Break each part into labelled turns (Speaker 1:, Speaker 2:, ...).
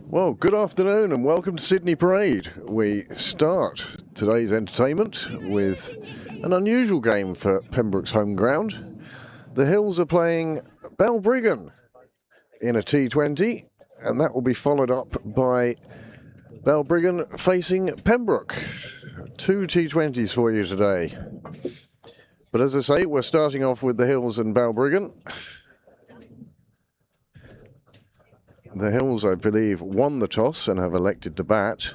Speaker 1: Well, good afternoon and welcome to Sydney Parade. We start today's entertainment with an unusual game for Pembroke's home ground. The Hills are playing Balbriggan in a T20, and that will be followed up by Balbriggan facing Pembroke. Two T20s for you today. But as I say, we're starting off with the Hills and Balbriggan. The Hills, I believe, won the toss and have elected to bat.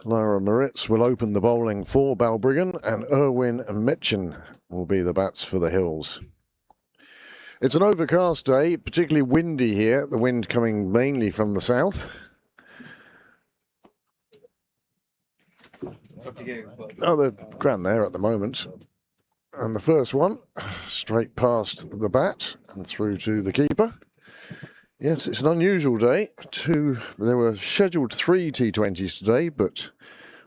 Speaker 1: Lara Moritz will open the bowling for Balbriggan, and Erwin Metchen will be the bats for the Hills. It's an overcast day, particularly windy here, the wind coming mainly from the south. Oh, they're grand there at the moment. And the first one, straight past the bat and through to the keeper. Yes, it's an unusual day. There were scheduled 3 T20s today, but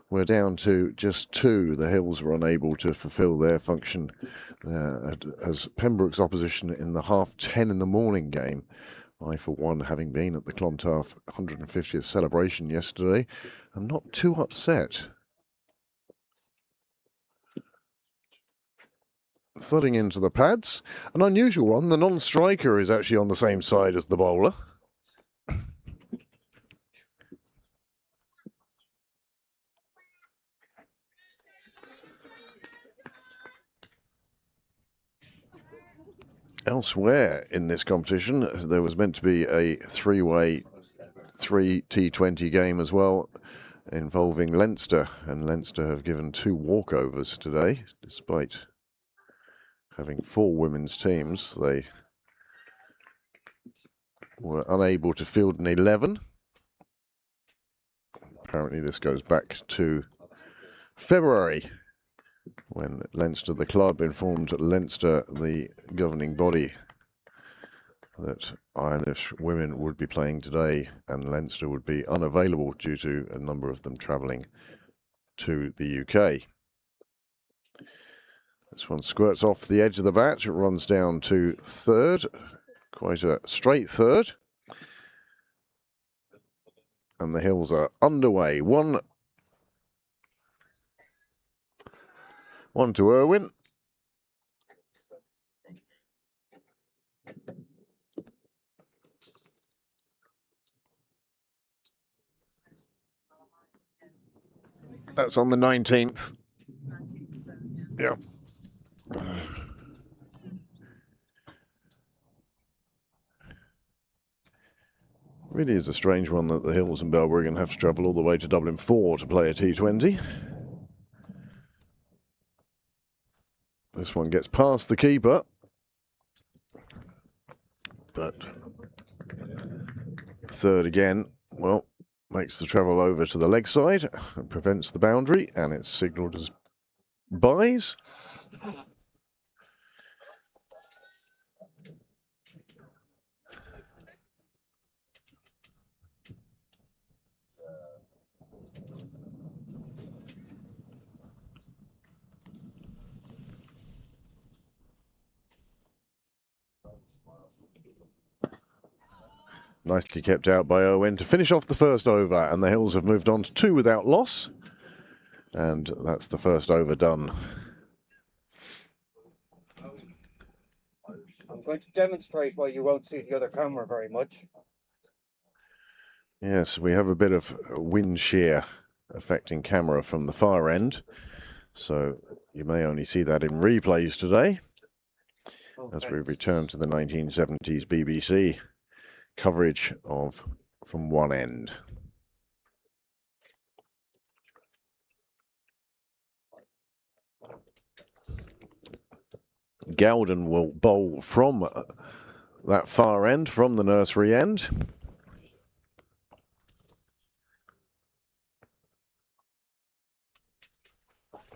Speaker 1: we're down to just 2. The Hills were unable to fulfil their function as Pembroke's opposition in the 10:30 in the morning game. I, for one, having been at the Clontarf 150th celebration yesterday, am not too upset. Thudding into the pads. An unusual one. The non-striker is actually on the same side as the bowler. Elsewhere in this competition, there was meant to be a 3 T20 game as well, involving Leinster, and Leinster have given 2 walkovers today, despite having 4 women's teams. They were unable to field an 11. Apparently this goes back to February, when Leinster, the club, informed Leinster, the governing body, that Irish women would be playing today and Leinster would be unavailable due to a number of them travelling to the UK. This one squirts off the edge of the bat. It runs down to third, quite a straight third. And the Hills are underway. One to Erwin. That's on the 19th. Yeah. Really is a strange one that the Hills and Balbriggan have to travel all the way to Dublin 4 to play a T20. This one gets past the keeper, but third again, well, makes the travel over to the leg side and prevents the boundary, and it's signalled as byes. Nicely kept out by Owen to finish off the first over, and the Hills have moved on to 2 without loss, and that's the first over done.
Speaker 2: I'm going to demonstrate why you won't see the other camera very much.
Speaker 1: Yes, we have a bit of wind shear affecting camera from the far end, so you may only see that in replays today, as we return to the 1970s BBC coverage from one end. Gowden will bowl from that far end, from the nursery end.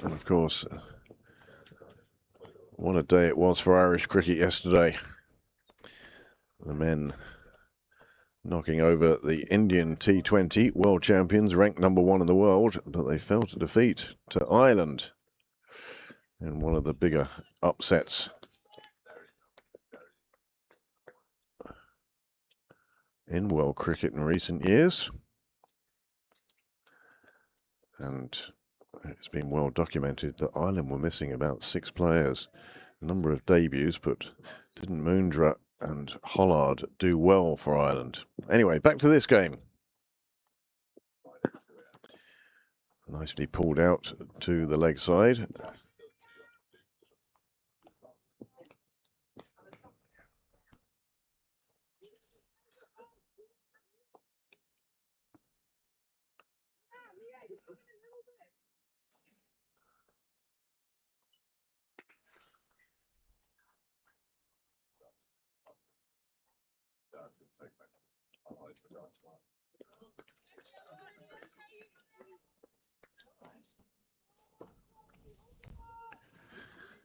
Speaker 1: And of course, what a day it was for Irish cricket yesterday. The men knocking over the Indian T20 world champions, ranked #1 in the world, but they fell to defeat to Ireland. in one of the bigger upsets in world cricket in recent years. And it's been well documented that Ireland were missing about 6 players. A number of debuts, but didn't Moondra and Hollard do well for Ireland? Anyway, back to this game. Nicely pulled out to the leg side.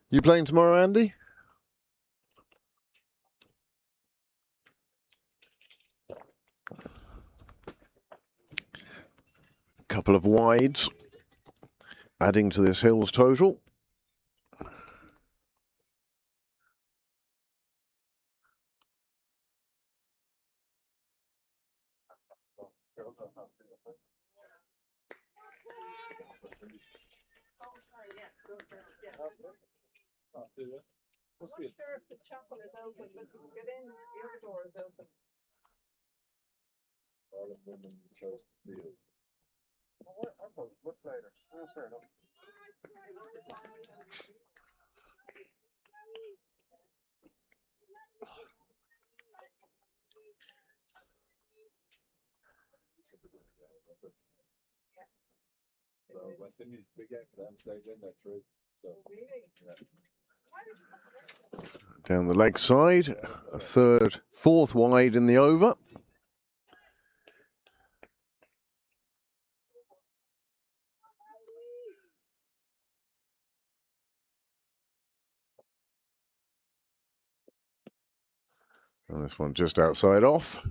Speaker 1: You playing tomorrow, Andy? Couple of wides adding to this Hills total.
Speaker 3: I'm not sure if the chapel is open, but you can get in, the other door is open.
Speaker 2: Ireland women chose the field. I thought it was much later. Oh, fair enough. So West Indies big game for them, stayed in there through. So yeah.
Speaker 1: Down the leg side, a third, fourth wide in the over. And this one just outside off.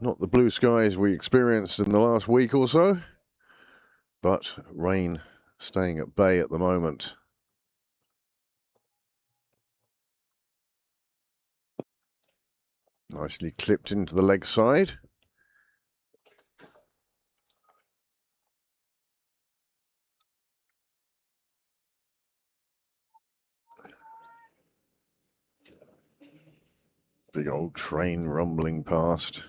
Speaker 1: Not the blue skies we experienced in the last week or so, but rain staying at bay at the moment. Nicely clipped into the leg side. Big old train rumbling past.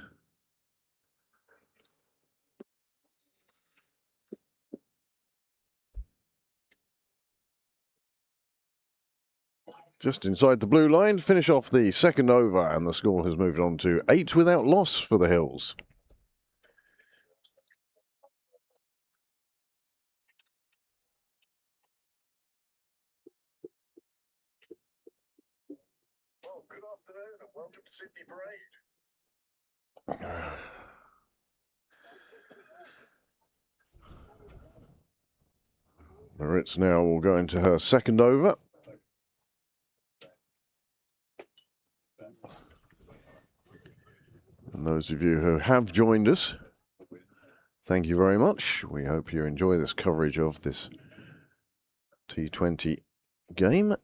Speaker 1: Just inside the blue line, finish off the second over, and the score has moved on to 8 without loss for the Hills. Well, good afternoon and welcome to Sydney Parade. Maritz now will go into her second over. And those of you who have joined us, thank you very much. We hope you enjoy this coverage of this T20 game.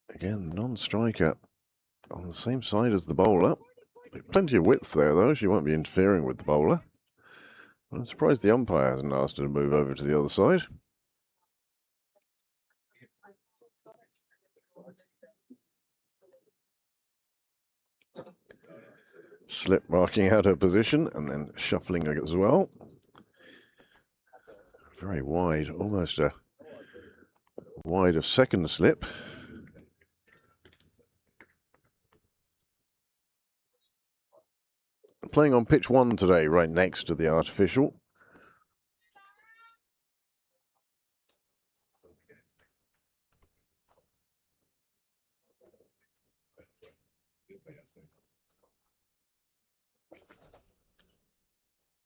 Speaker 1: Again, non-striker on the same side as the bowler. Plenty of width there, though. She won't be interfering with the bowler. I'm surprised the umpire hasn't asked her to move over to the other side. Slip marking out her position and then shuffling as well. Very wide, almost a wide of second slip. Playing on pitch 1 today, right next to the artificial.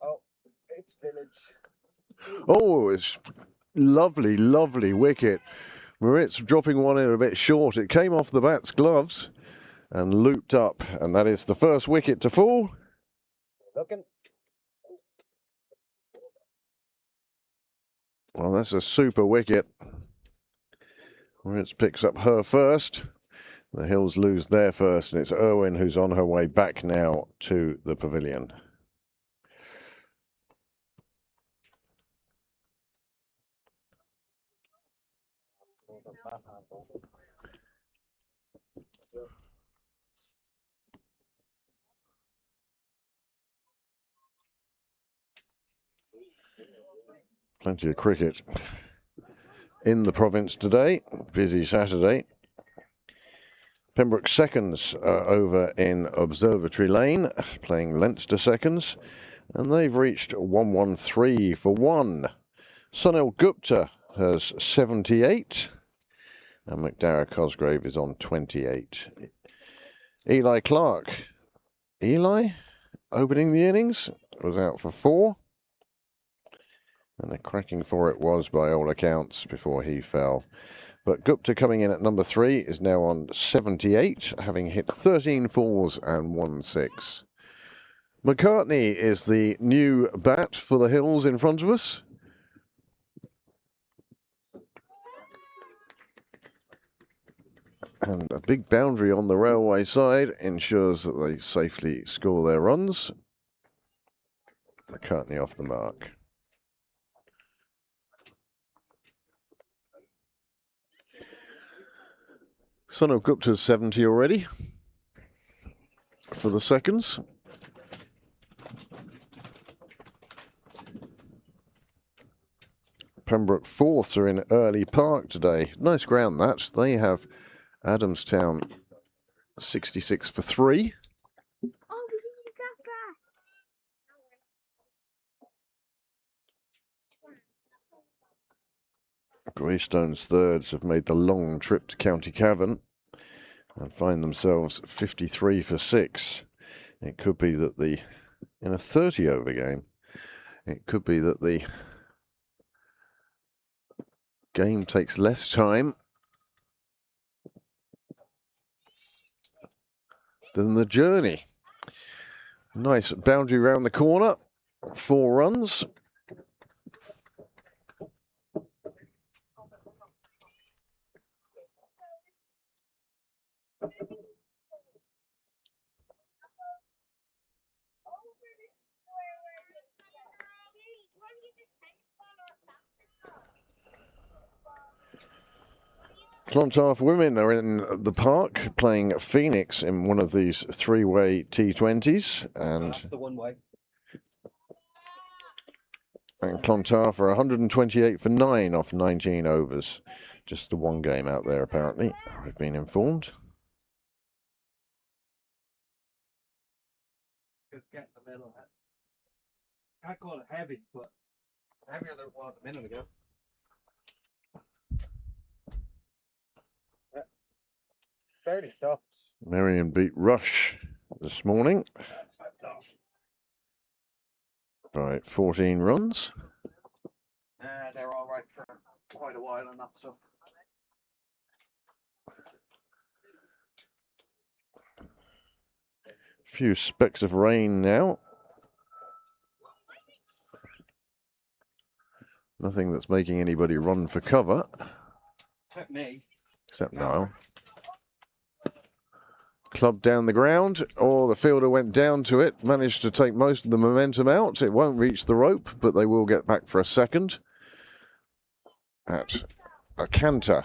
Speaker 2: Oh, it's Village.
Speaker 1: Oh, it's lovely, lovely wicket. Maritz dropping one in a bit short. It came off the bat's gloves and looped up, and that is the first wicket to fall.
Speaker 2: Looking.
Speaker 1: Well, that's a super wicket. Ritz picks up her first. The Hills lose their first, and it's Irwin who's on her way back now to the pavilion. Plenty of cricket in the province today. Busy Saturday. Pembroke seconds are over in Observatory Lane, playing Leinster seconds, and they've reached 113 for 1. Sunil Gupta has 78, and McDara Cosgrave is on 28. Eli Clark, opening the innings, was out for 4. And a cracking for it was by all accounts before he fell. But Gupta coming in at number 3 is now on 78, having hit 13 fours and 1 6. McCartney is the new bat for the Hills in front of us. And a big boundary on the railway side ensures that they safely score their runs. McCartney off the mark. Sunil Gupta's 70 already for the seconds. Pembroke fourths are in Early Park today. Nice ground that. They have Adamstown 66 for 3. Greystone's thirds have made the long trip to County Cavan and find themselves 53 for 6. It could be that in a 30-over game, it could be that the game takes less time than the journey. Nice boundary round the corner, 4 runs. Clontarf women are in the park playing Phoenix in one of these 3-way T20s, and
Speaker 2: That's the one way.
Speaker 1: Clontarf are 128 for 9 off 19 overs. Just the one game out there, apparently, I've been informed.
Speaker 2: Just get in the middle. I call it heavy, but heavier than it was a minute ago. Fairly stopped.
Speaker 1: Marion beat Rush this morning by 14 runs.
Speaker 2: They're all right for quite a while on that stuff.
Speaker 1: Few specks of rain now. Nothing that's making anybody run for cover.
Speaker 2: Except me.
Speaker 1: Except Niall. Club down the ground, or the fielder went down to it, managed to take most of the momentum out. It won't reach the rope, but they will get back for a second at a canter.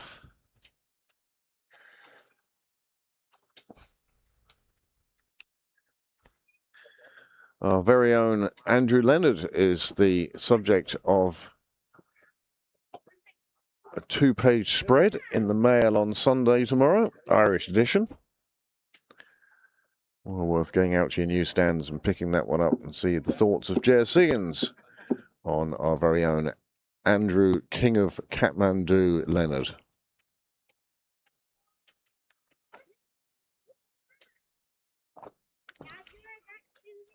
Speaker 1: Our very own Andrew Leonard is the subject of a 2-page spread in the Mail on Sunday tomorrow, Irish edition. Well worth going out to your newsstands and picking that one up and see the thoughts of Jer Siggins on our very own Andrew, King of Kathmandu, Leonard.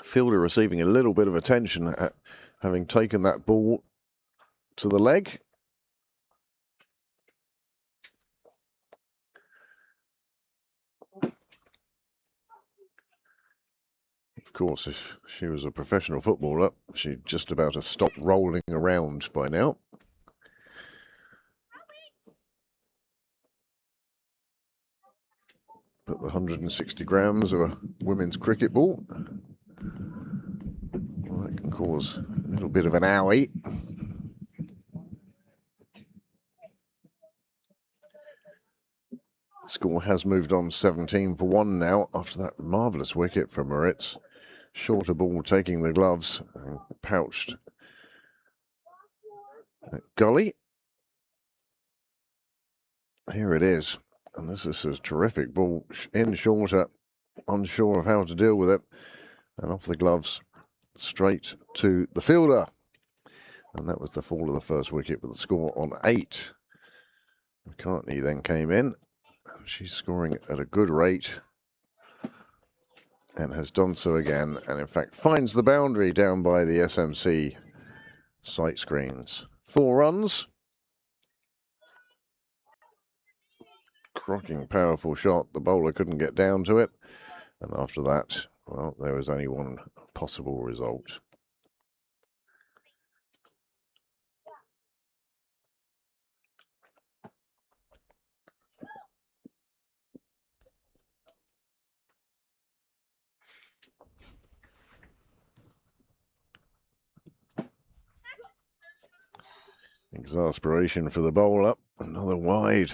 Speaker 1: Fielder receiving a little bit of attention at having taken that ball to the leg. Of course, if she was a professional footballer, she'd just about have stopped rolling around by now. But the 160 grams of a women's cricket ball, well, that can cause a little bit of an owie. The score has moved on 17 for 1 now after that marvellous wicket for Moritz. Shorter ball taking the gloves and pouched at Gully. Here it is. And this is a terrific ball in shorter, unsure of how to deal with it. And off the gloves, straight to the fielder. And that was the fall of the first wicket with the score on 8. McCartney then came in. She's scoring at a good rate and has done so again, and in fact finds the boundary down by the SMC sight screens. 4 runs. Crocking powerful shot. The bowler couldn't get down to it, and after that, well, there was only one possible result. Exasperation for the bowler. Another wide.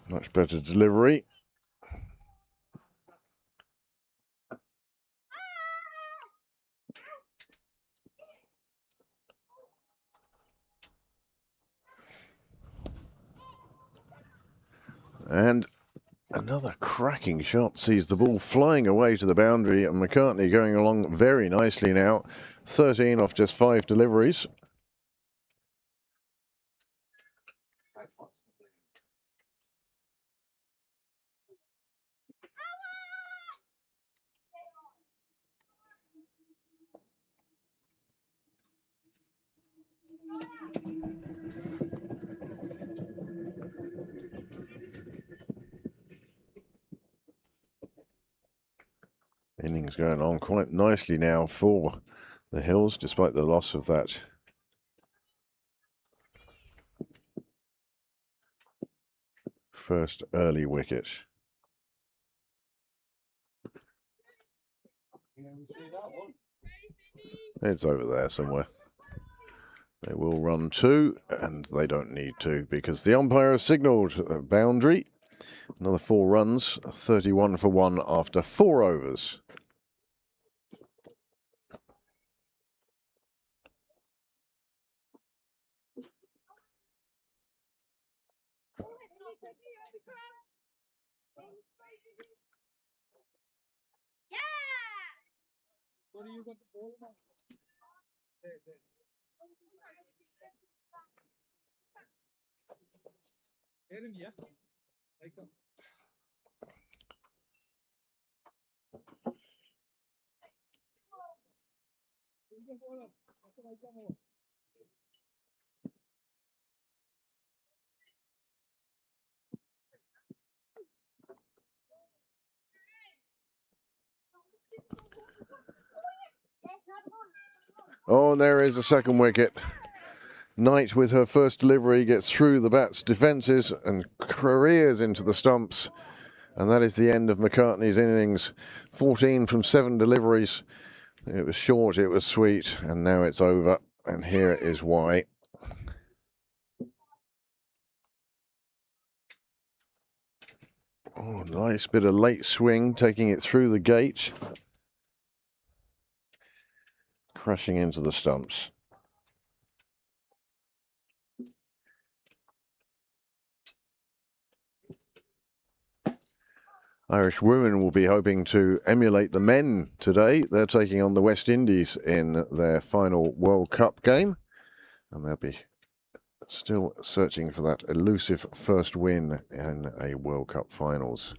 Speaker 1: Much better delivery. And another cracking shot sees the ball flying away to the boundary, and McCartney going along very nicely now. 13 off just 5 deliveries. Innings going on quite nicely now for the Hills, despite the loss of that first early wicket. It's over there somewhere. They will run 2, and they don't need to because the umpire has signalled a boundary. Another 4 runs, 31 for 1 after 4 overs.
Speaker 3: What do you got the ball now? There. Here in here. Like that.
Speaker 1: Oh, and there is a second wicket. Knight with her first delivery gets through the bat's defences and careers into the stumps. And that is the end of McCartney's innings. 14 from 7 deliveries. It was short, it was sweet, and now it's over. And here is why. Oh, nice bit of late swing, taking it through the gate. Crashing into the stumps. Irish women will be hoping to emulate the men today. They're taking on the West Indies in their final World Cup game. And they'll be still searching for that elusive first win in a World Cup finals.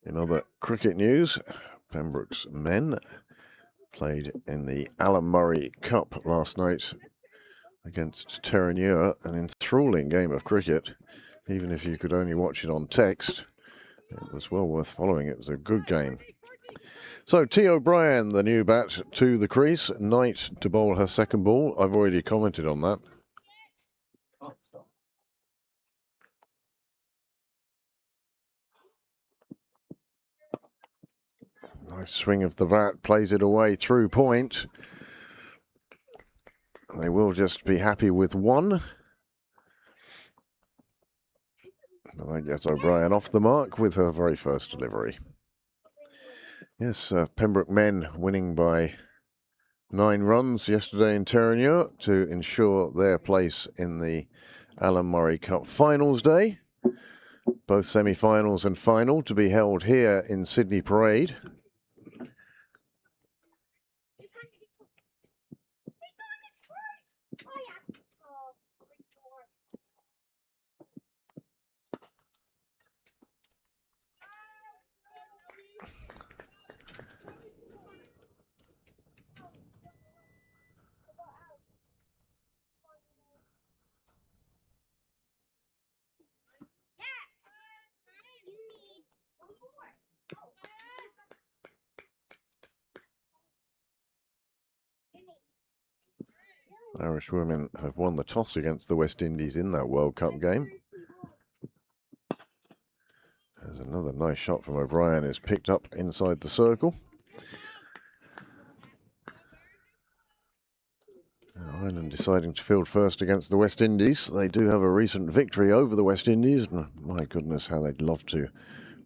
Speaker 1: In other cricket news, Pembroke's men played in the Alan Murray Cup last night against Terenure, an enthralling game of cricket. Even if you could only watch it on text, it was well worth following. It was a good game. So T. O'Brien, the new bat, to the crease. Knight to bowl her second ball. I've already commented on that. Nice swing of the bat, plays it away through point. They will just be happy with one. But they get O'Brien off the mark with her very first delivery. Yes, Pembroke men winning by 9 runs yesterday in Terenure to ensure their place in the Alan Murray Cup Finals Day. Both semi-finals and final to be held here in Sydney Parade. Irish women have won the toss against the West Indies in that World Cup game. There's another nice shot from O'Brien, is picked up inside the circle. Ireland deciding to field first against the West Indies. They do have a recent victory over the West Indies, and my goodness, how they'd love to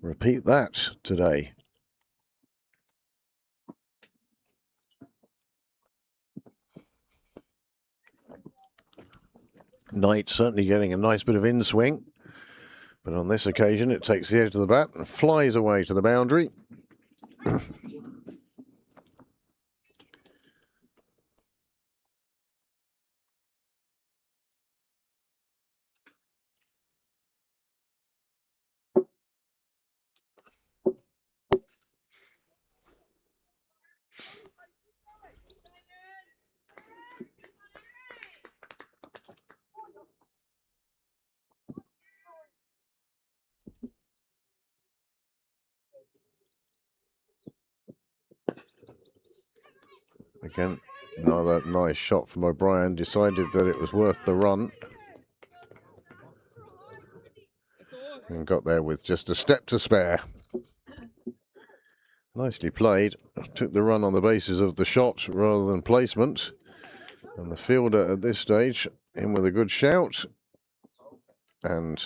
Speaker 1: repeat that today. Knight certainly getting a nice bit of in-swing, but on this occasion it takes the edge of the bat and flies away to the boundary. Again, another nice shot from O'Brien, decided that it was worth the run. And got there with just a step to spare. Nicely played. Took the run on the basis of the shot rather than placement. And the fielder at this stage in with a good shout. And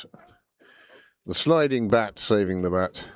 Speaker 1: the sliding bat saving the bat.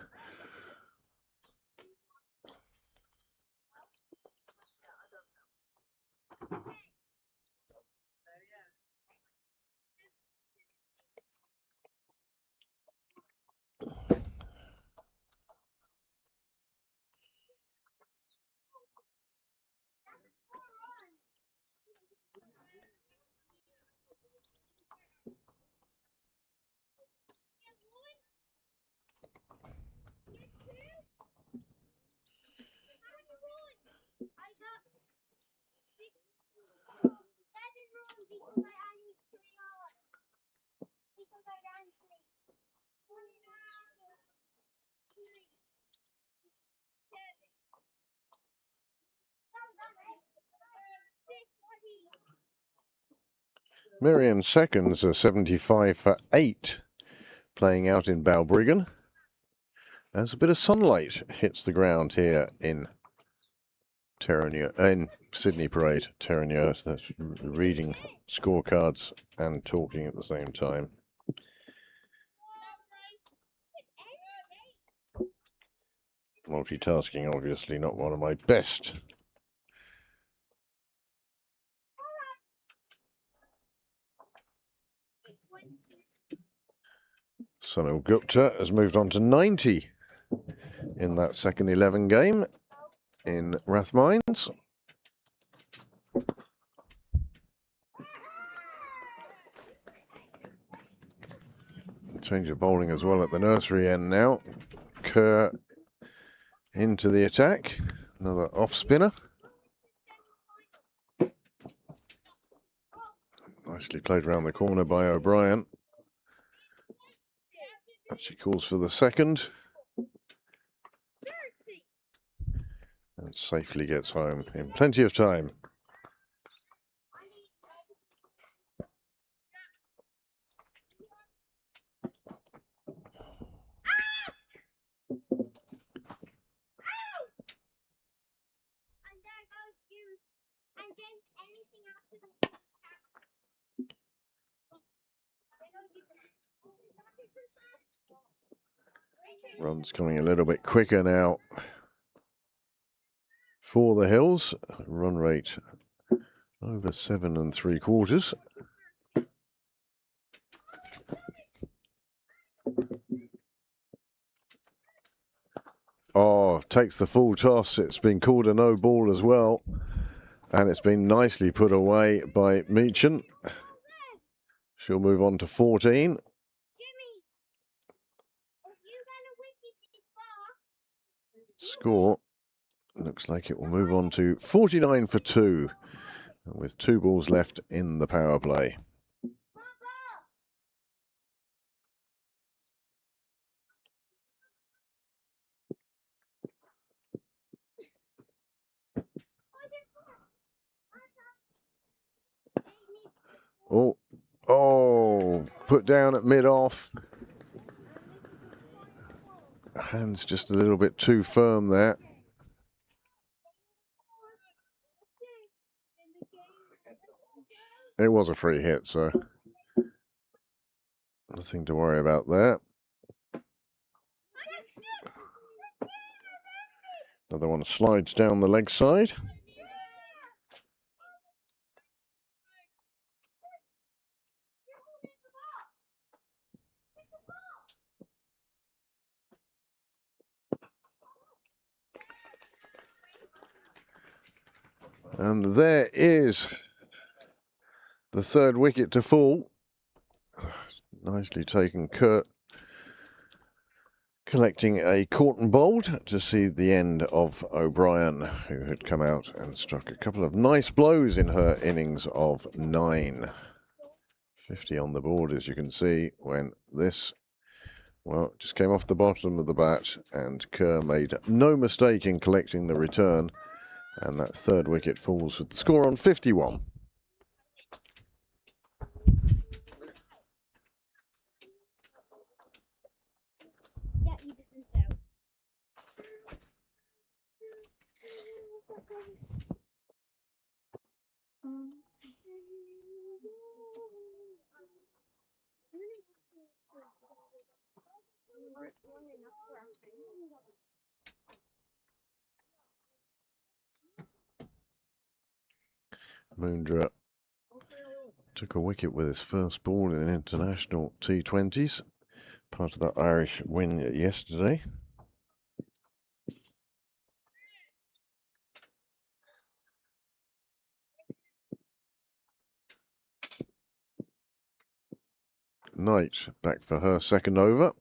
Speaker 1: Miriam Seconds are 75 for 8, playing out in Balbriggan. As a bit of sunlight hits the ground here in Terenure, in Sydney Parade, Terenure. So that's reading scorecards and talking at the same time. Multitasking, obviously not one of my best. Sunil Gupta has moved on to 90 in that second 11 game in Rathmines. Change of bowling as well at the nursery end now. Kerr into the attack. Another off spinner. Nicely played around the corner by O'Brien. And she calls for the second. And safely gets home in plenty of time. Run's coming a little bit quicker now for the Hills. Run rate over 7 3/4. Oh, takes the full toss. It's been called a no ball as well. And it's been nicely put away by Meechan. She'll move on to 14. Score looks like it will move on to 49 for 2, with 2 balls left in the power play. Oh, put down at mid-off. Hands just a little bit too firm there. It was a free hit, so nothing to worry about there. Another one slides down the leg side. And there is the third wicket to fall. Nicely taken, Kurt. Collecting a Corton bowled to see the end of O'Brien, who had come out and struck a couple of nice blows in her innings of 9. 50 on the board, as you can see, when this, well, just came off the bottom of the bat, and Kerr made no mistake in collecting the return, and that third wicket falls with the score on 51. Moondra took a wicket with his first ball in international T20s, part of that Irish win yesterday. Knight back for her second over.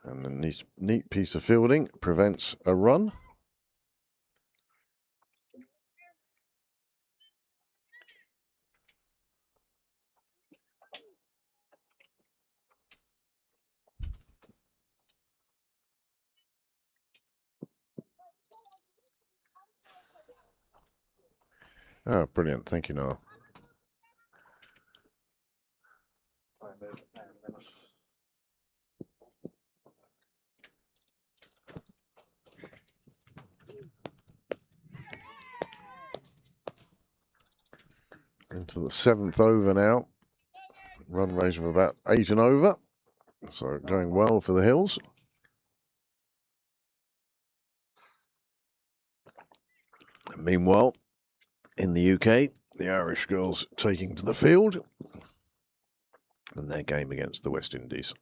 Speaker 1: And a neat piece of fielding prevents a run. Oh, brilliant. Thank you, Noel. Into the 7th over now. Run rate of about 8 and over. So going well for the Hills. Meanwhile, in the UK, the Irish girls taking to the field in their game against the West Indies.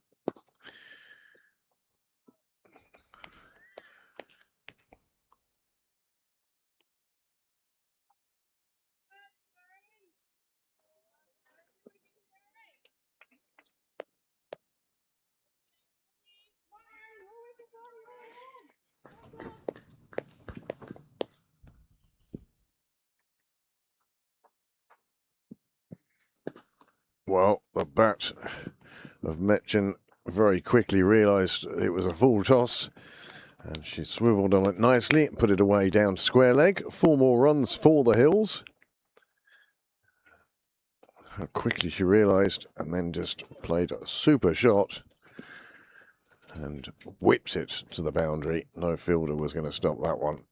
Speaker 1: Well, the bat of Metchin very quickly realised it was a full toss, and she swiveled on it nicely and put it away down to square leg. 4 more runs for the Hills. How quickly she realised, and then just played a super shot and whips it to the boundary. No fielder was going to stop that one.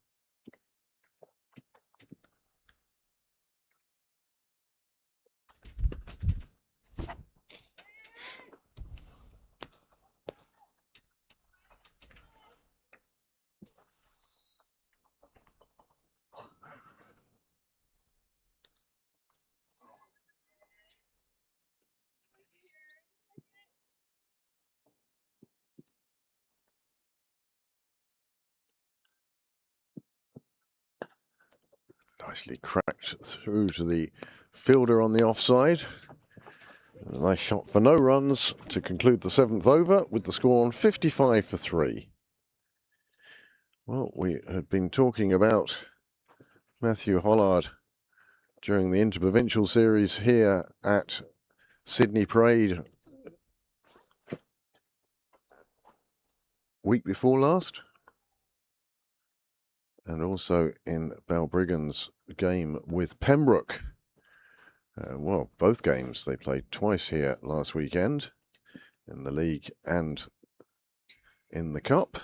Speaker 1: Nicely cracked through to the fielder on the offside. A nice shot for no runs to conclude the 7th over with the score on 55 for 3. Well, we had been talking about Matthew Hollard during the interprovincial series here at Sydney Parade week before last, and also in Balbriggan's game with Pembroke. Well, both games they played twice here last weekend, in the league and in the cup.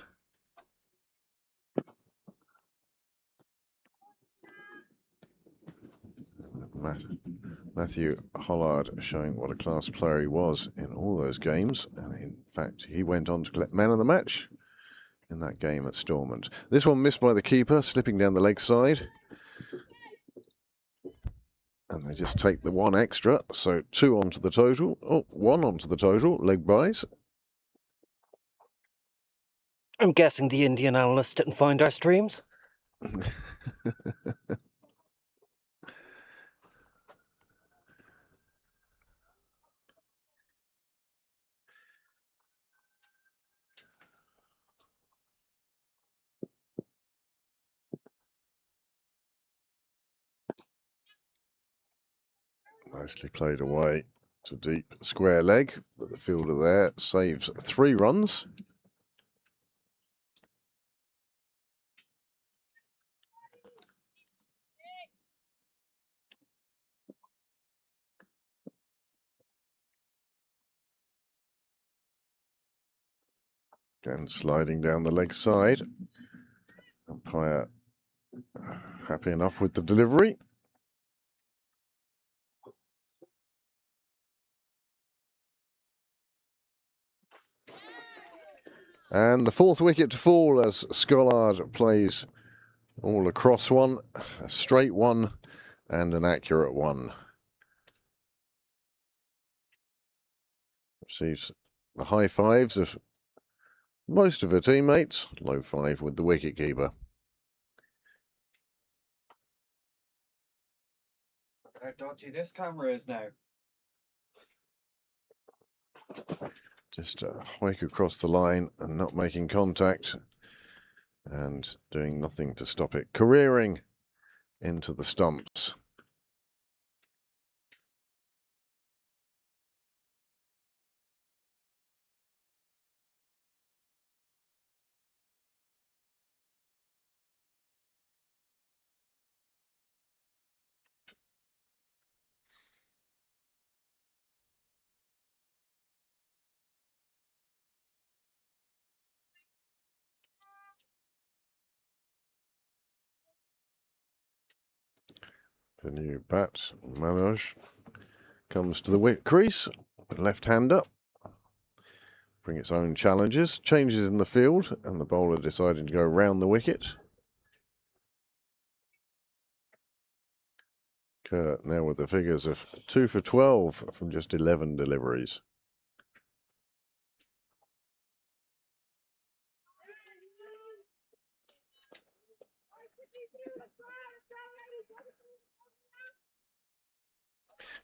Speaker 1: Matthew Hollard showing what a class player he was in all those games, and in fact he went on to collect man of the match in that game at Stormont. This one missed by the keeper, slipping down the leg side. And they just take the 1 extra, so 2 onto the total. Oh, 1 onto the total, leg buys.
Speaker 4: I'm guessing the Indian analyst didn't find our streams.
Speaker 1: Nicely played away to deep square leg, but the fielder there saves 3 runs. Again, sliding down the leg side. Umpire happy enough with the delivery. And the 4th wicket to fall as Scollard plays all across one, a straight one and an accurate one. Receives the high fives of most of her teammates, low 5 with the wicketkeeper.
Speaker 5: Look how dodgy this camera is now.
Speaker 1: Just hike across the line and not making contact and doing nothing to stop it. Careering into the stumps. The new bat, Manoj, comes to the crease, left-hander. Bring its own challenges, changes in the field, and the bowler deciding to go round the wicket. Kerr now with the figures of 2 for 12 from just 11 deliveries.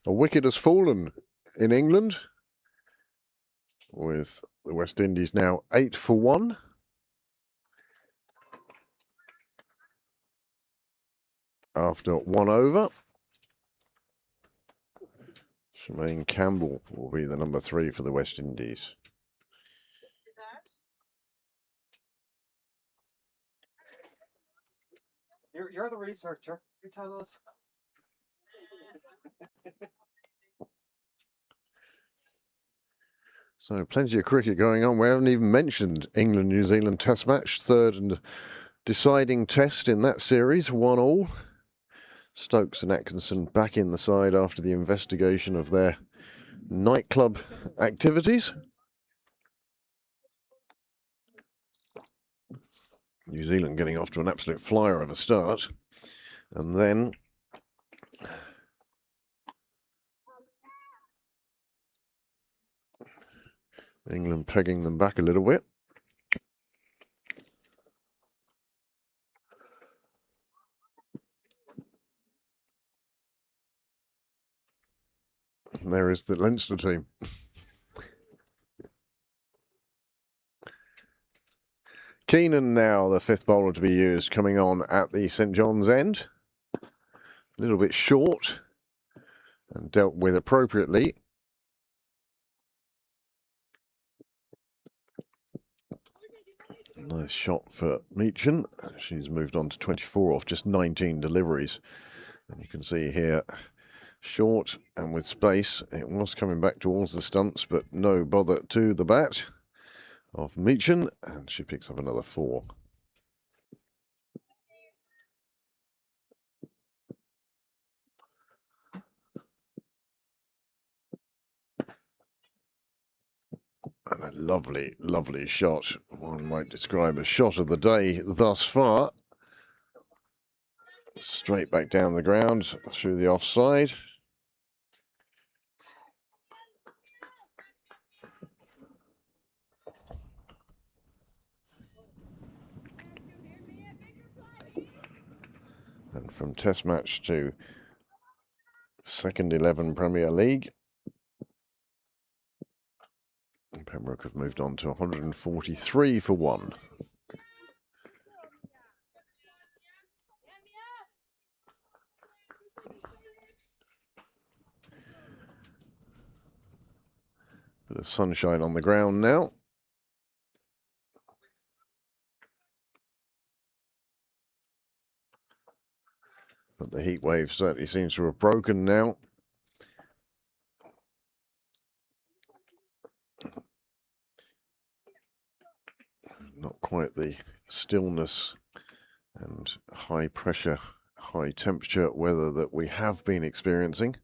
Speaker 1: A wicket has fallen in England, with the West Indies now 8 for 1. After 1 over. Jermaine Campbell will be the number 3 for the West Indies.
Speaker 5: You're the researcher. You tell us.
Speaker 1: So plenty of cricket going on. We haven't even mentioned England-New Zealand Test match, third and deciding test in that series, 1-1. Stokes and Atkinson back in the side after the investigation of their nightclub activities. New Zealand getting off to an absolute flyer of a start. And then England pegging them back a little bit. And there is the Leinster team. Keenan now, the 5th bowler to be used, coming on at the St John's end. A little bit short and dealt with appropriately. Nice shot for Meechan. She's moved on to 24 off just 19 deliveries. And you can see here, short and with space. It was coming back towards the stumps, but no bother to the bat of Meechan. And she picks up another 4. And a lovely, lovely shot. One might describe a shot of the day thus far. Straight back down the ground through the offside. And from Test match to second 11 Premier League. And Pembroke have moved on to 143 for 1. Bit of sunshine on the ground now. But the heat wave certainly seems to have broken now. Not quite the stillness and high pressure, high temperature weather that we have been experiencing.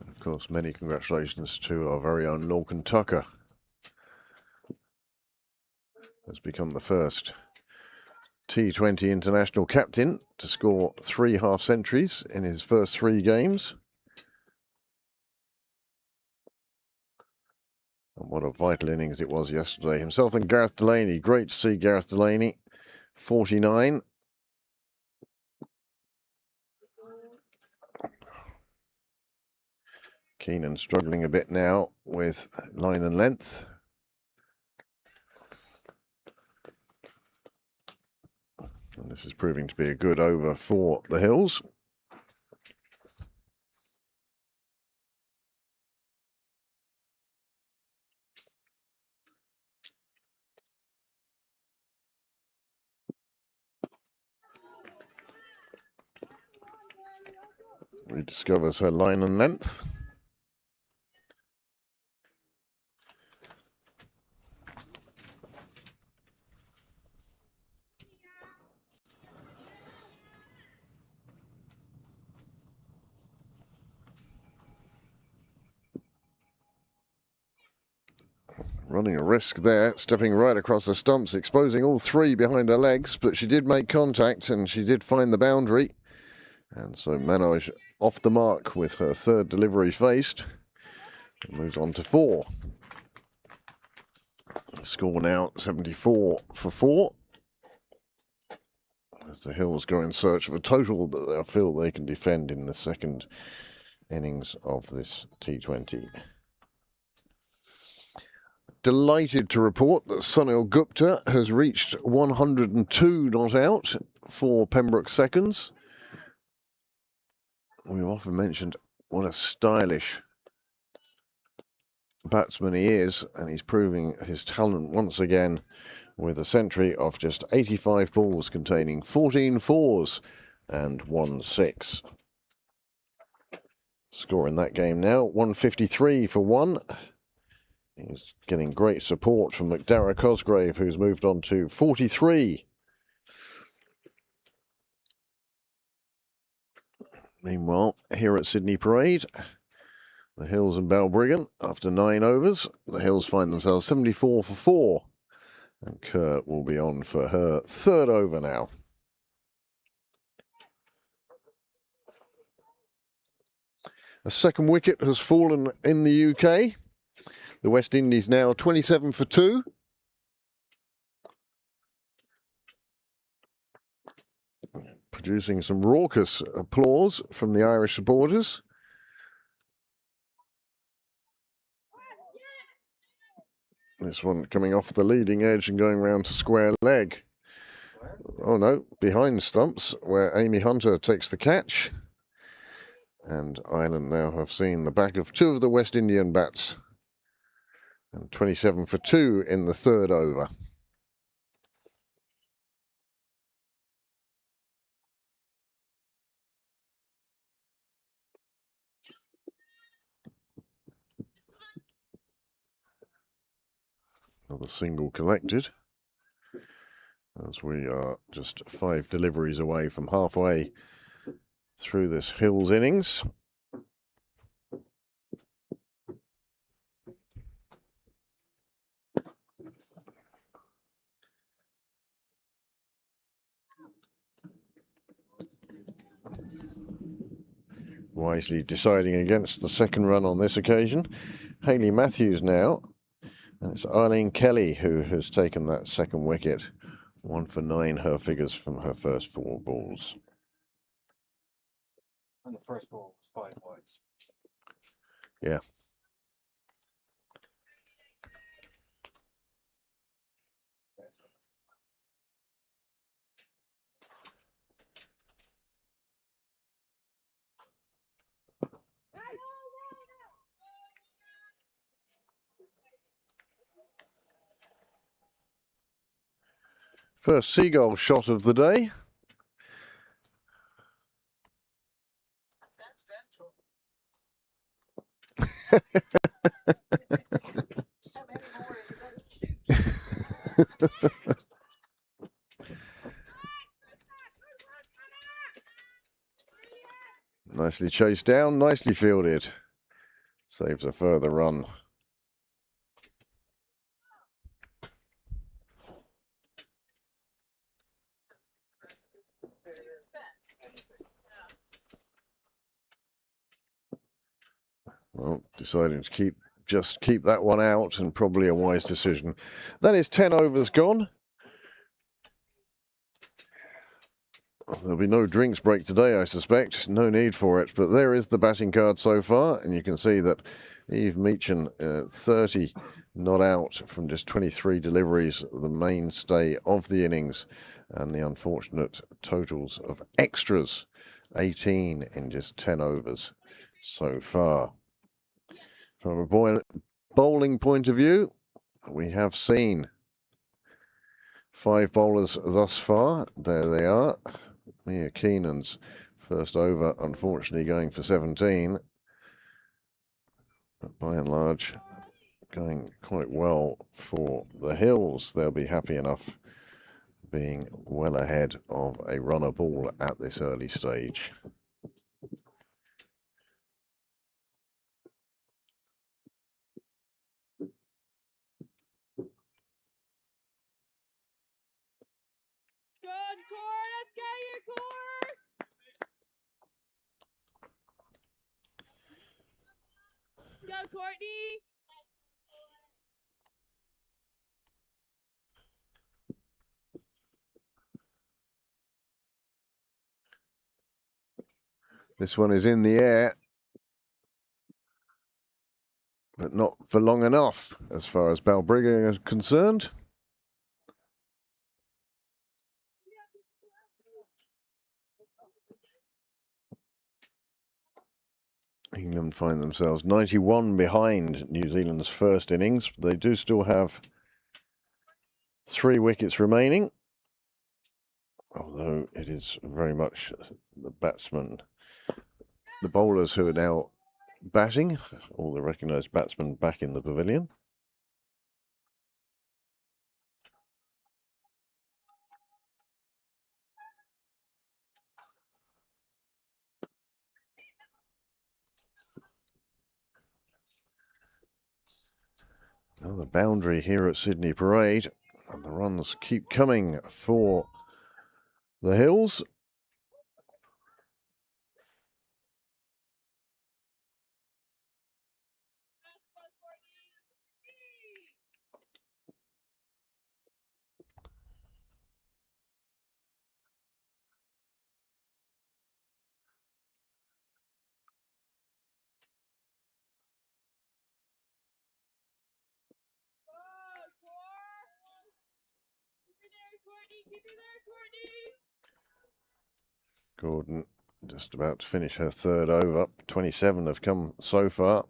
Speaker 1: Of course, many congratulations to our very own Lorcan Tucker. Has become the first T20 international captain to score 3 half-centuries in his first 3 games. And what a vital innings it was yesterday. Himself and Gareth Delaney. Great to see Gareth Delaney, 49. Keenan struggling a bit now with line and length. And this is proving to be a good over for the Hills. Rediscovers her line and length. Running a risk there, stepping right across the stumps, exposing all three behind her legs, but she did make contact and she did find the boundary. And so Manoj off the mark with her third delivery faced. And moves on to 4. Score now 74 for 4. As the Hills go in search of a total that they feel they can defend in the second innings of this T20. Delighted to report that Sunil Gupta has reached 102 not out for Pembroke seconds. We've often mentioned what a stylish batsman he is, and he's proving his talent once again with a century of just 85 balls containing 14 fours and 1 6. Score in that game now 153 for 1. He's getting great support from McDarragh Cosgrave, who's moved on to 43. Meanwhile, here at Sydney Parade, the Hills and Balbriggan, after 9 overs, the Hills find themselves 74 for 4. And Kerr will be on for her third over now. A second wicket has fallen in the UK. The West Indies now 27 for 2. Producing some raucous applause from the Irish supporters. This one coming off the leading edge and going round to square leg. Oh no, behind stumps where Amy Hunter takes the catch. And Ireland now have seen the back of 2 of the West Indian bats. And 27 for 2 in the third over. Another single collected, as we are just 5 deliveries away from halfway through this Hills innings. Wisely deciding against the second run on this occasion. Hayley Matthews now. And it's Arlene Kelly who has taken that second wicket. 1 for 9, her figures from her first 4 balls.
Speaker 5: And the first ball was 5 wides.
Speaker 1: Yeah. First seagull shot of the day. Nicely chased down, nicely fielded. Saves a further run. Well, deciding to just keep that one out, and probably a wise decision. That is 10 overs gone. There'll be no drinks break today, I suspect. No need for it. But there is the batting card so far, and you can see that Eve Meachin, 30 not out from just 23 deliveries, the mainstay of the innings, and the unfortunate totals of extras, 18 in just 10 overs so far. From a bowling point of view, we have seen 5 bowlers thus far. There they are. Mia Keenan's first over, unfortunately, going for 17. But by and large, going quite well for the Hills. They'll be happy enough being well ahead of a runner ball at this early stage.
Speaker 3: Go, Courtney!
Speaker 1: This one is in the air, but not for long enough as far as Balbriggan is concerned. England find themselves 91 behind New Zealand's first innings. They do still have 3 wickets remaining, although it is very much the batsmen, the bowlers who are now batting, all the recognised batsmen back in the pavilion. Another boundary here at Sydney Parade, and the runs keep coming for the Hills. Gordon just about to finish her 3rd over. 27 have come so far.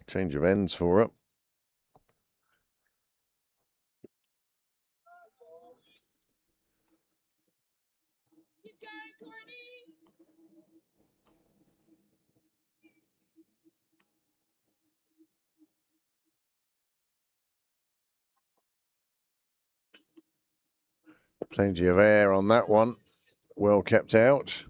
Speaker 1: Change of ends for her. Plenty of air on that one. Well kept out.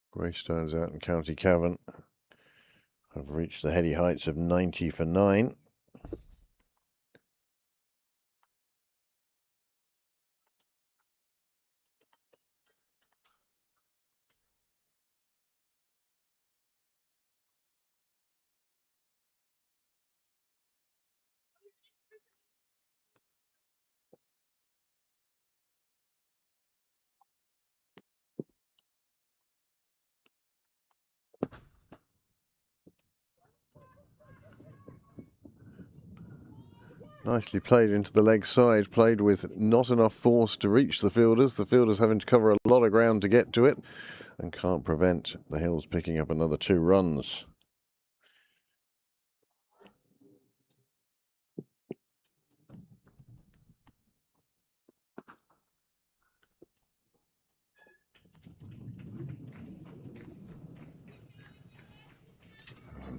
Speaker 1: Greystones out in County Cavan have reached the heady heights of 90 for 9. Nicely played into the leg side, played with not enough force to reach the fielders. The fielders having to cover a lot of ground to get to it and can't prevent the Hills picking up another 2 runs.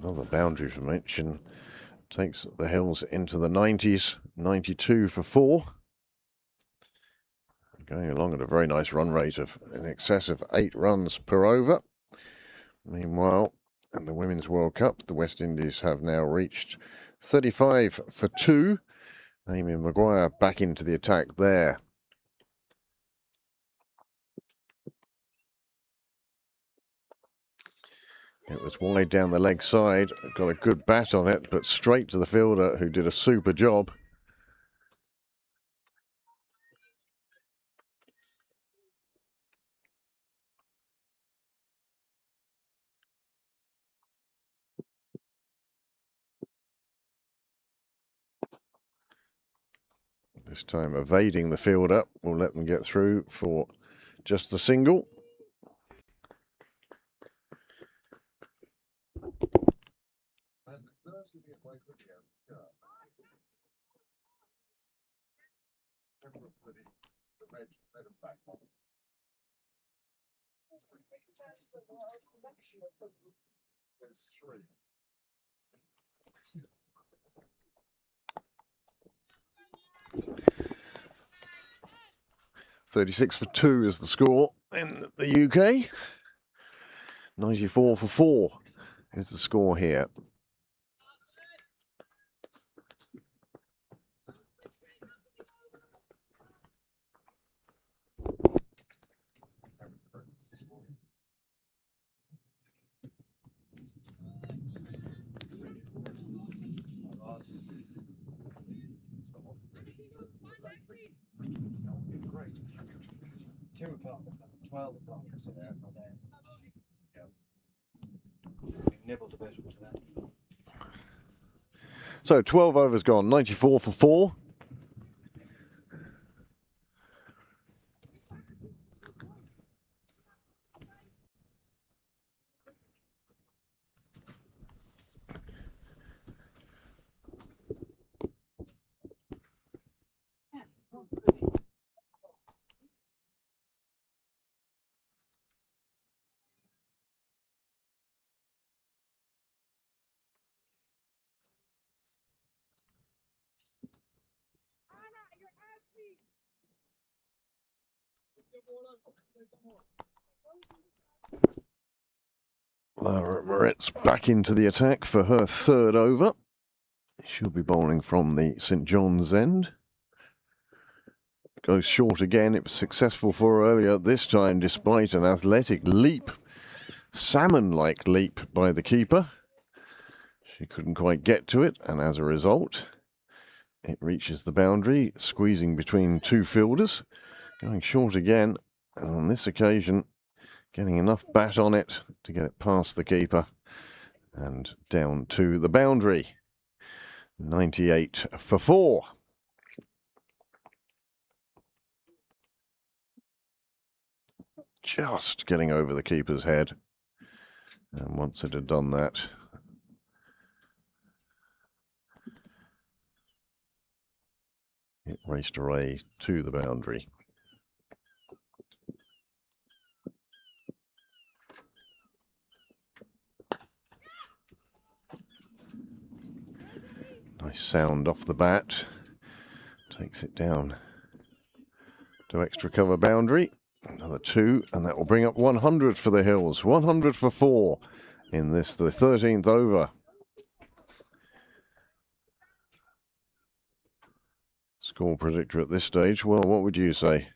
Speaker 1: Another boundary formation takes the Hills into the 90s, 92 for 4. Going along at a very nice run rate of in excess of 8 runs per over. Meanwhile, in the Women's World Cup, the West Indies have now reached 35 for 2. Amy Maguire back into the attack there. It was wide down the leg side, got a good bat on it, but straight to the fielder who did a super job. This time evading the fielder will let them get through for just the single. 36 for 2 is the score in the UK. 94 for 4 is the score here.
Speaker 5: Great. 2 o'clock, 12 o'clock, so there. We nibbled a bit to that.
Speaker 1: So 12 overs gone, 94 for 4. Lara Moritz back into the attack for her third over. She'll be bowling from the St John's end. Goes short again. It was successful for her earlier, this time despite an athletic leap, salmon-like leap by the keeper. She couldn't quite get to it, and as a result, it reaches the boundary, squeezing between two fielders. Going short again, and on this occasion, getting enough bat on it to get it past the keeper and down to the boundary. 98 for 4. Just getting over the keeper's head. And once it had done that, it raced away to the boundary. Nice sound off the bat. Takes it down to extra cover boundary. Another 2, and that will bring up 100 for the Hills. 100 for 4 in this, the 13th over. Score predictor at this stage. Well, what would you say?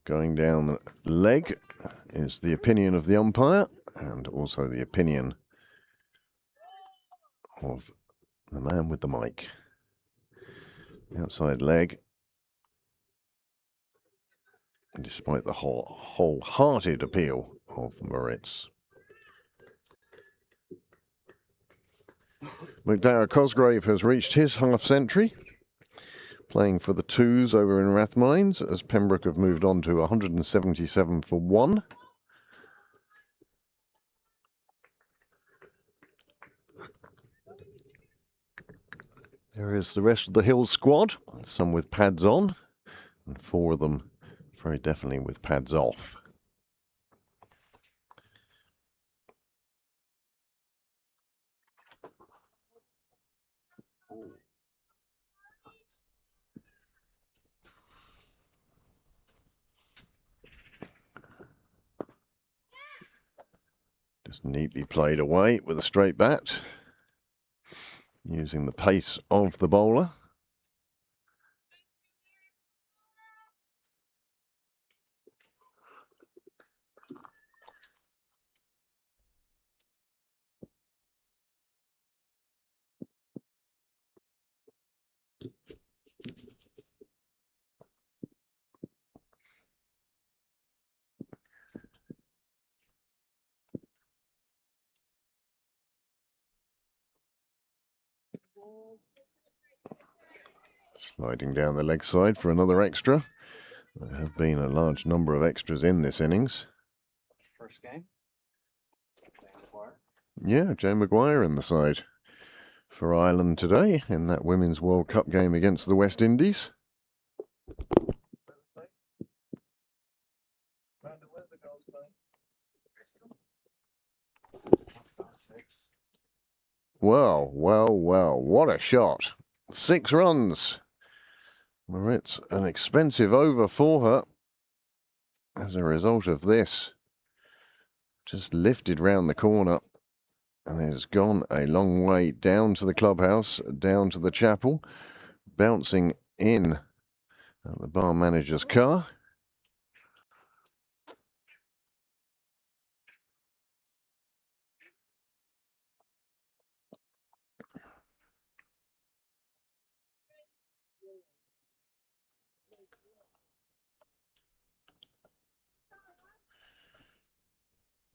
Speaker 1: Going down the leg is the opinion of the umpire, and also the opinion of the man with the mic. The outside leg, despite the wholehearted appeal of Moritz. McDowell Cosgrave has reached his half-century, playing for the twos over in Rathmines, as Pembroke have moved on to 177 for 1. There is the rest of the Hills squad, some with pads on, and 4 of them very definitely with pads off. Just neatly played away with a straight bat, using the pace of the bowler. Sliding down the leg side for another extra. There have been a large number of extras in this innings.
Speaker 5: First game.
Speaker 1: Yeah, Jane Maguire in the side for Ireland today in that Women's World Cup game against the West Indies. Well, well, well, what a shot. 6 runs. It's an expensive over for her as a result of this. Just lifted round the corner and has gone a long way down to the clubhouse, down to the chapel, bouncing in at the bar manager's car.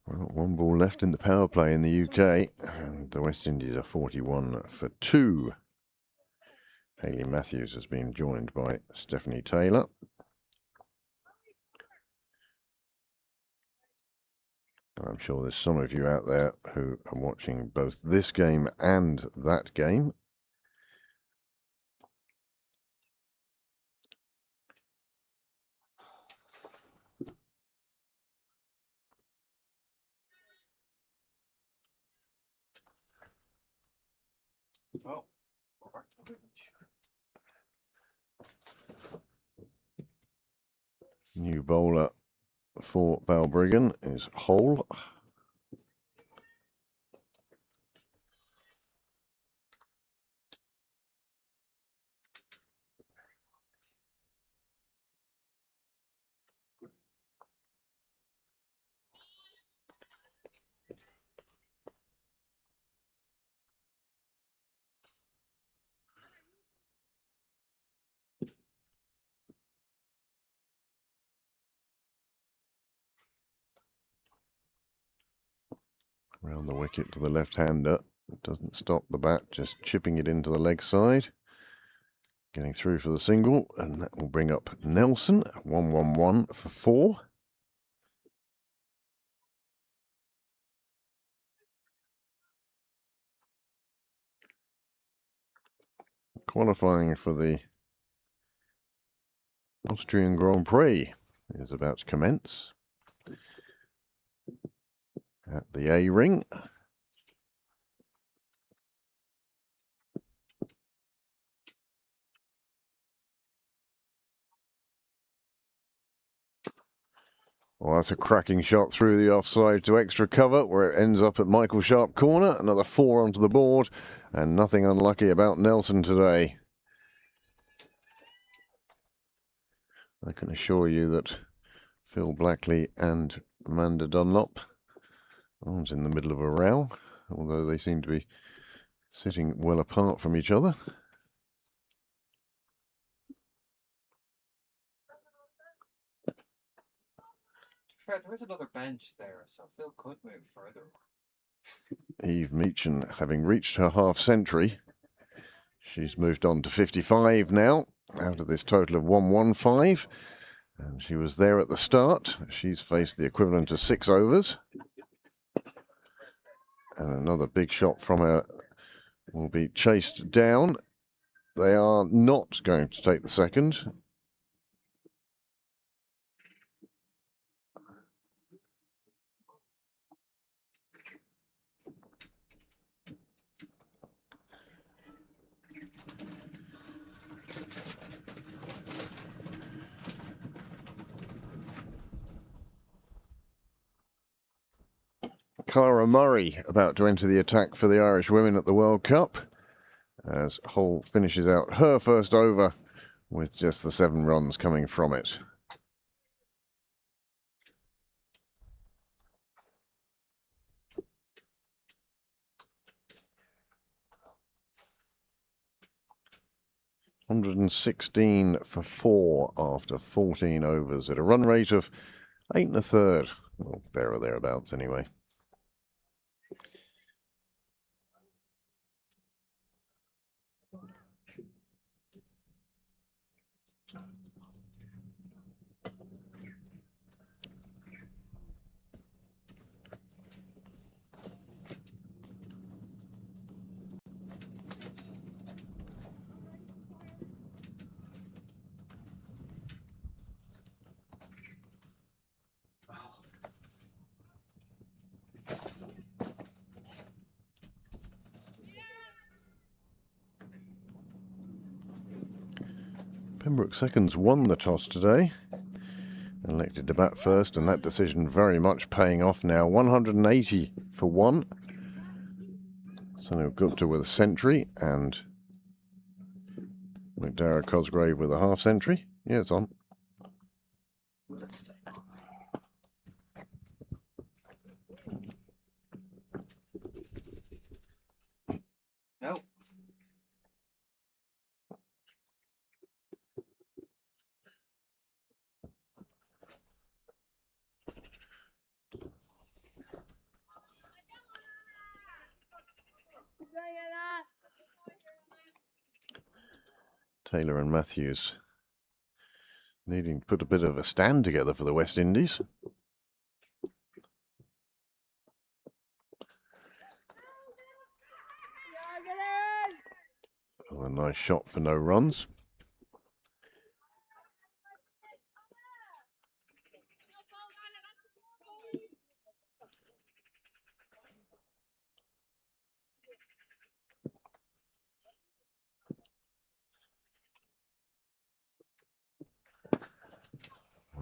Speaker 1: Well, 1 ball left in the power play in the UK, and the West Indies are 41 for 2. Hayley Matthews has been joined by Stephanie Taylor. And I'm sure there's some of you out there who are watching both this game and that game.
Speaker 5: Oh, go back to the bench.
Speaker 1: New bowler for Balbriggan is Hole. Round the wicket to the left-hander. Doesn't stop the bat, just chipping it into the leg side. Getting through for the single, and that will bring up Nelson. 1-1-1 for 4. Qualifying for the Austrian Grand Prix is about to commence at the A-Ring. Well, that's a cracking shot through the offside to extra cover, where it ends up at Michael Sharp corner. Another 4 onto the board, and nothing unlucky about Nelson today. I can assure you that Phil Blackley and Amanda Dunlop aren't in the middle of a row, although they seem to be sitting well apart from each other.
Speaker 5: Fair, there is another bench there, so Phil could move further.
Speaker 1: Eve Meechan, having reached her half-century, she's moved on to 55 now, out of this total of 115. And she was there at the start. She's faced the equivalent of 6 overs. And another big shot from her will be chased down. They are not going to take the second. Clara Murray about to enter the attack for the Irish women at the World Cup, as Hull finishes out her first over with just the 7 runs coming from it. $116 for 4 after 14 overs at a run rate of 8 1/3. Well, there or thereabouts anyway. Pembroke seconds won the toss today. Elected to bat first, and that decision very much paying off now. 180 for one. Sonny Gupta with a century, and McDowell Cosgrave with a half century. Yeah, it's on.
Speaker 5: No.
Speaker 1: Taylor and Matthews needing to put a bit of a stand together for the West Indies. Oh, a nice shot for no runs.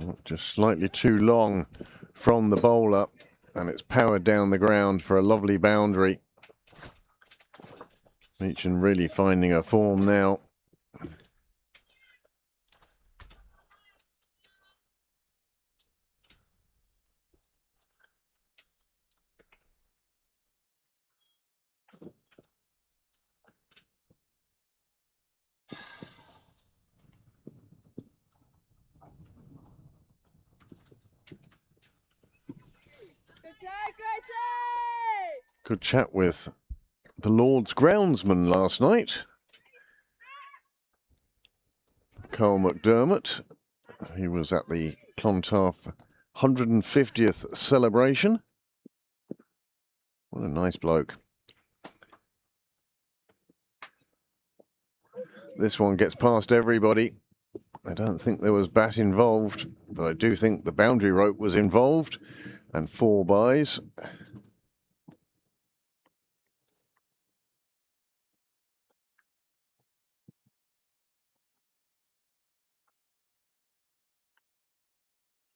Speaker 1: Oh, just slightly too long from the bowler, and it's powered down the ground for a lovely boundary. Meechan really finding her form now. Good chat with the Lord's groundsman last night, Carl McDermott. He was at the Clontarf 150th celebration. What a nice bloke. This one gets past everybody. I don't think there was bat involved, but I do think the boundary rope was involved, and 4 byes.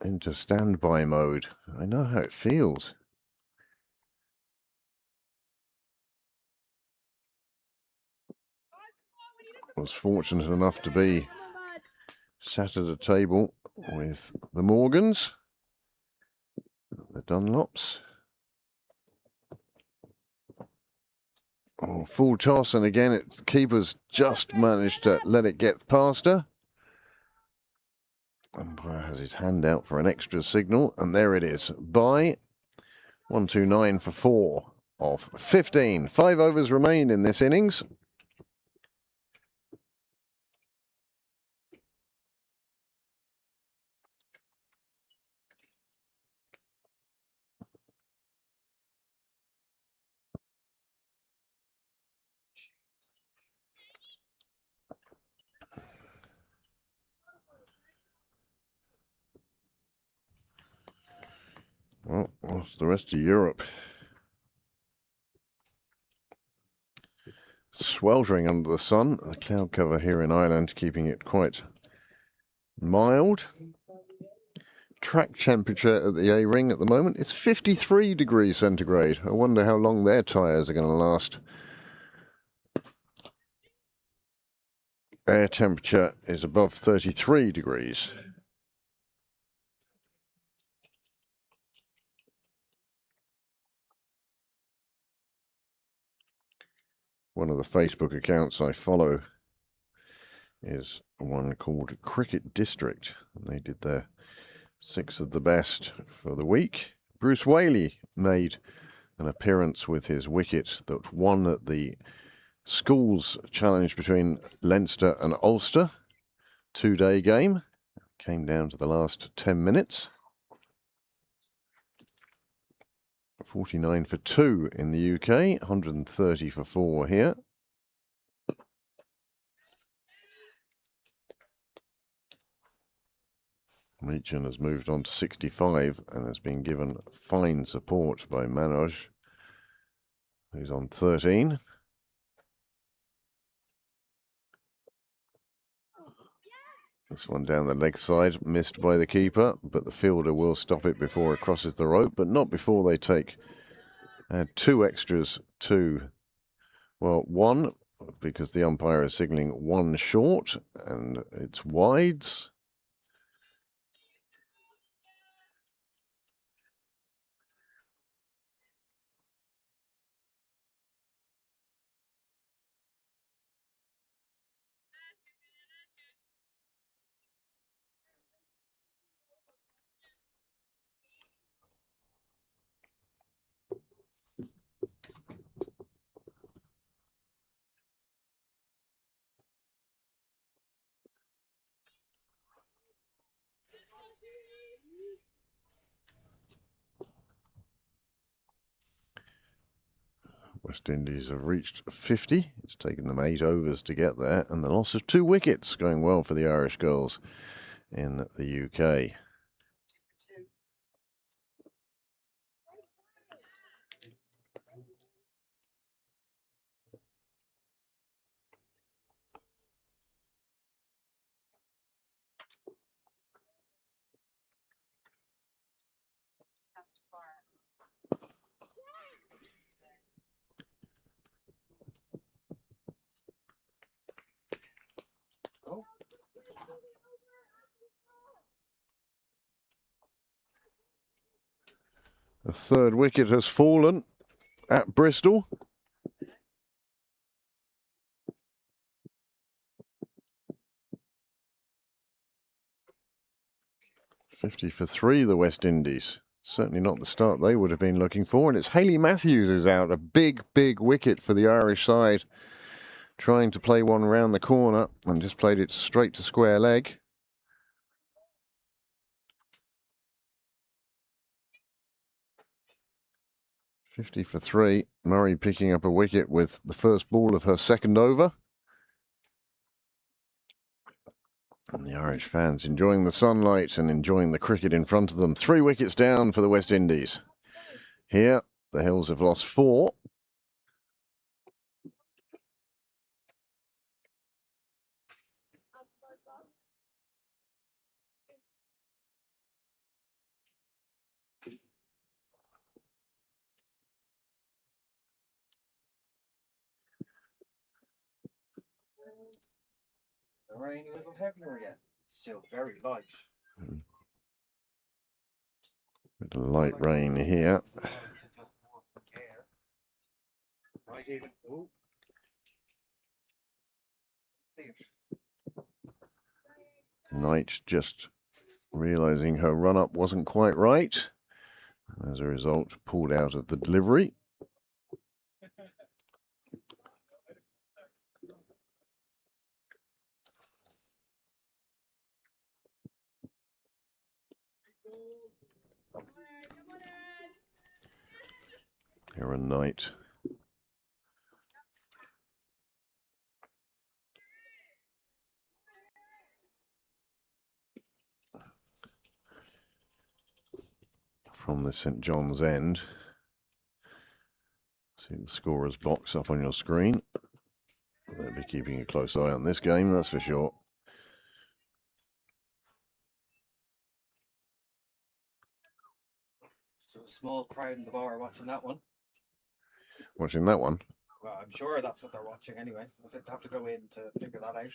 Speaker 1: Into standby mode. I know how it feels. I was fortunate enough to be sat at a table with the Morgans, the Dunlops. Oh, full toss, and again, it's keeper's just managed to let it get past her. Umpire has his hand out for an extra signal, and there it is. Bye. 129 for 4 of 15. 5 overs remain in this innings. Well, what's the rest of Europe? Sweltering under the sun. The cloud cover here in Ireland keeping it quite mild. Track temperature at the A-Ring at the moment is 53 degrees centigrade. I wonder how long their tyres are going to last. Air temperature is above 33 degrees. One of the Facebook accounts I follow is one called Cricket District, and they did their 6 of the best for the week. Bruce Whaley made an appearance with his wicket that won at the Schools Challenge between Leinster and Ulster. 2-day game. Came down to the last 10 minutes. 49 for 2 in the UK, 130 for 4 here. Meechan has moved on to 65 and has been given fine support by Manoj, who's on 13. This one down the leg side, missed by the keeper, but the fielder will stop it before it crosses the rope, but not before they add 2 extras to, well, 1, because the umpire is signalling 1 short, and it's wides. West Indies have reached 50. It's taken them 8 overs to get there, and the loss of 2 wickets going well for the Irish girls in the UK.
Speaker 5: Oh,
Speaker 1: The 3rd wicket has fallen at Bristol. $50 for 3, the West Indies. Certainly not the start they would have been looking for. And it's Hayley Matthews who's out. A big, big wicket for the Irish side. Trying to play one round the corner and just played it straight to square leg. $50 for 3. Murray picking up a wicket with the first ball of her 2nd over. And the Irish fans enjoying the sunlight and enjoying the cricket in front of them. 3 wickets down for the West Indies. Here, the Hills have lost 4.
Speaker 5: the rain a little heavier again. Still very light.
Speaker 1: Bit of light rain here.
Speaker 5: Might even. Oh. See it.
Speaker 1: Knight just realising her run-up wasn't quite right. As a result, pulled out of the delivery. Here a Knight. From the St John's end. See the scorer's box up on your screen. They'll be keeping a close eye on this game, that's for sure.
Speaker 5: Still a small crowd in the bar watching that one.
Speaker 1: Watching that one.
Speaker 5: Well, I'm sure that's what they're watching anyway. They'd have to go in to figure that out.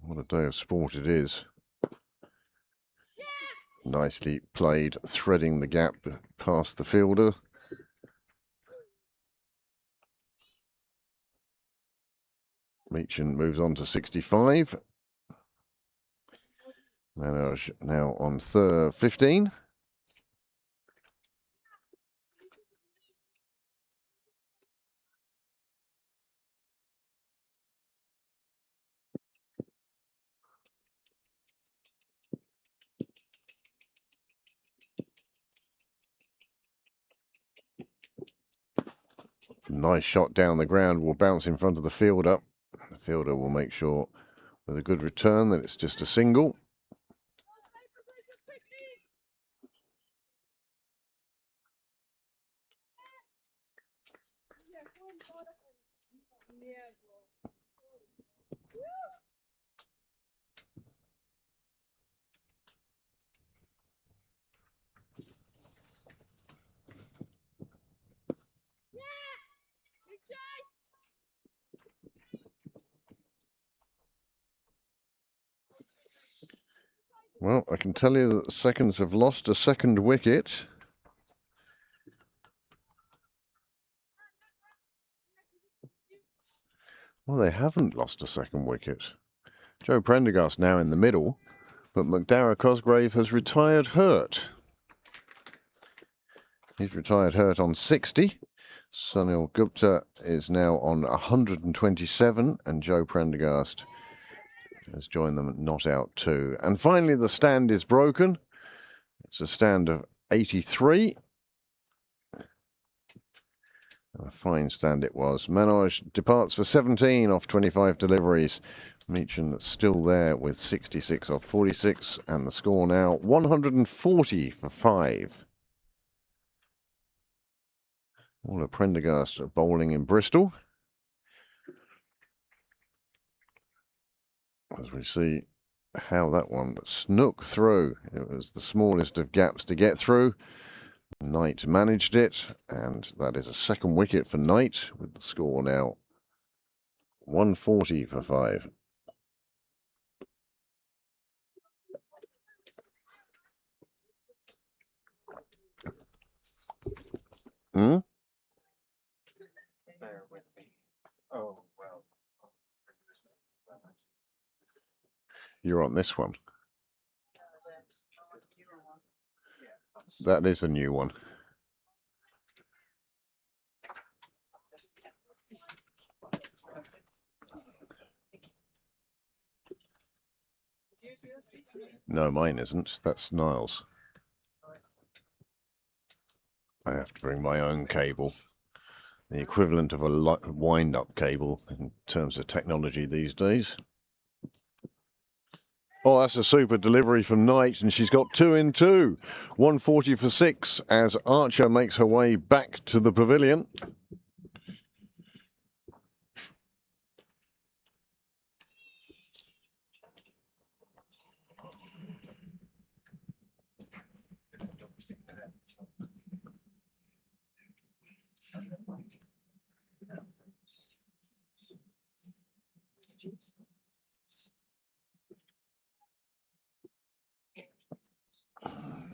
Speaker 1: What a day of sport it is. Nicely played, threading the gap past the fielder. Meechan moves on to 65. Manoj now on 15. Nice shot down the ground, will bounce in front of the fielder. The fielder will make sure with a good return that it's just a single. Well, I can tell you that the seconds have lost a second wicket. Well, they haven't lost a second wicket. Joe Prendergast now in the middle, but McDara Cosgrave has retired hurt. He's retired hurt on 60. Sunil Gupta is now on 127, and Joe Prendergast has joined them at not out 2. And finally, the stand is broken. It's a stand of 83. A fine stand it was. Manoj departs for 17 off 25 deliveries. Meechan still there with 66 off 46, and the score now 140 for 5. All of Prendergast bowling in Bristol. As we see how that one snook through. It was the smallest of gaps to get through. Knight managed it, and that is a second wicket for Knight, with the score now 140 for 5. Hmm?
Speaker 5: Bear with me. Oh, well.
Speaker 1: You're on this one.
Speaker 5: Yeah,
Speaker 1: That is a new one. No, mine isn't. That's Niles. I have to bring my own cable. The equivalent of a wind-up cable in terms of technology these days. Oh, that's a super delivery from Knight, and she's got 2 in 2. 140 for 6 as Archer makes her way back to the pavilion.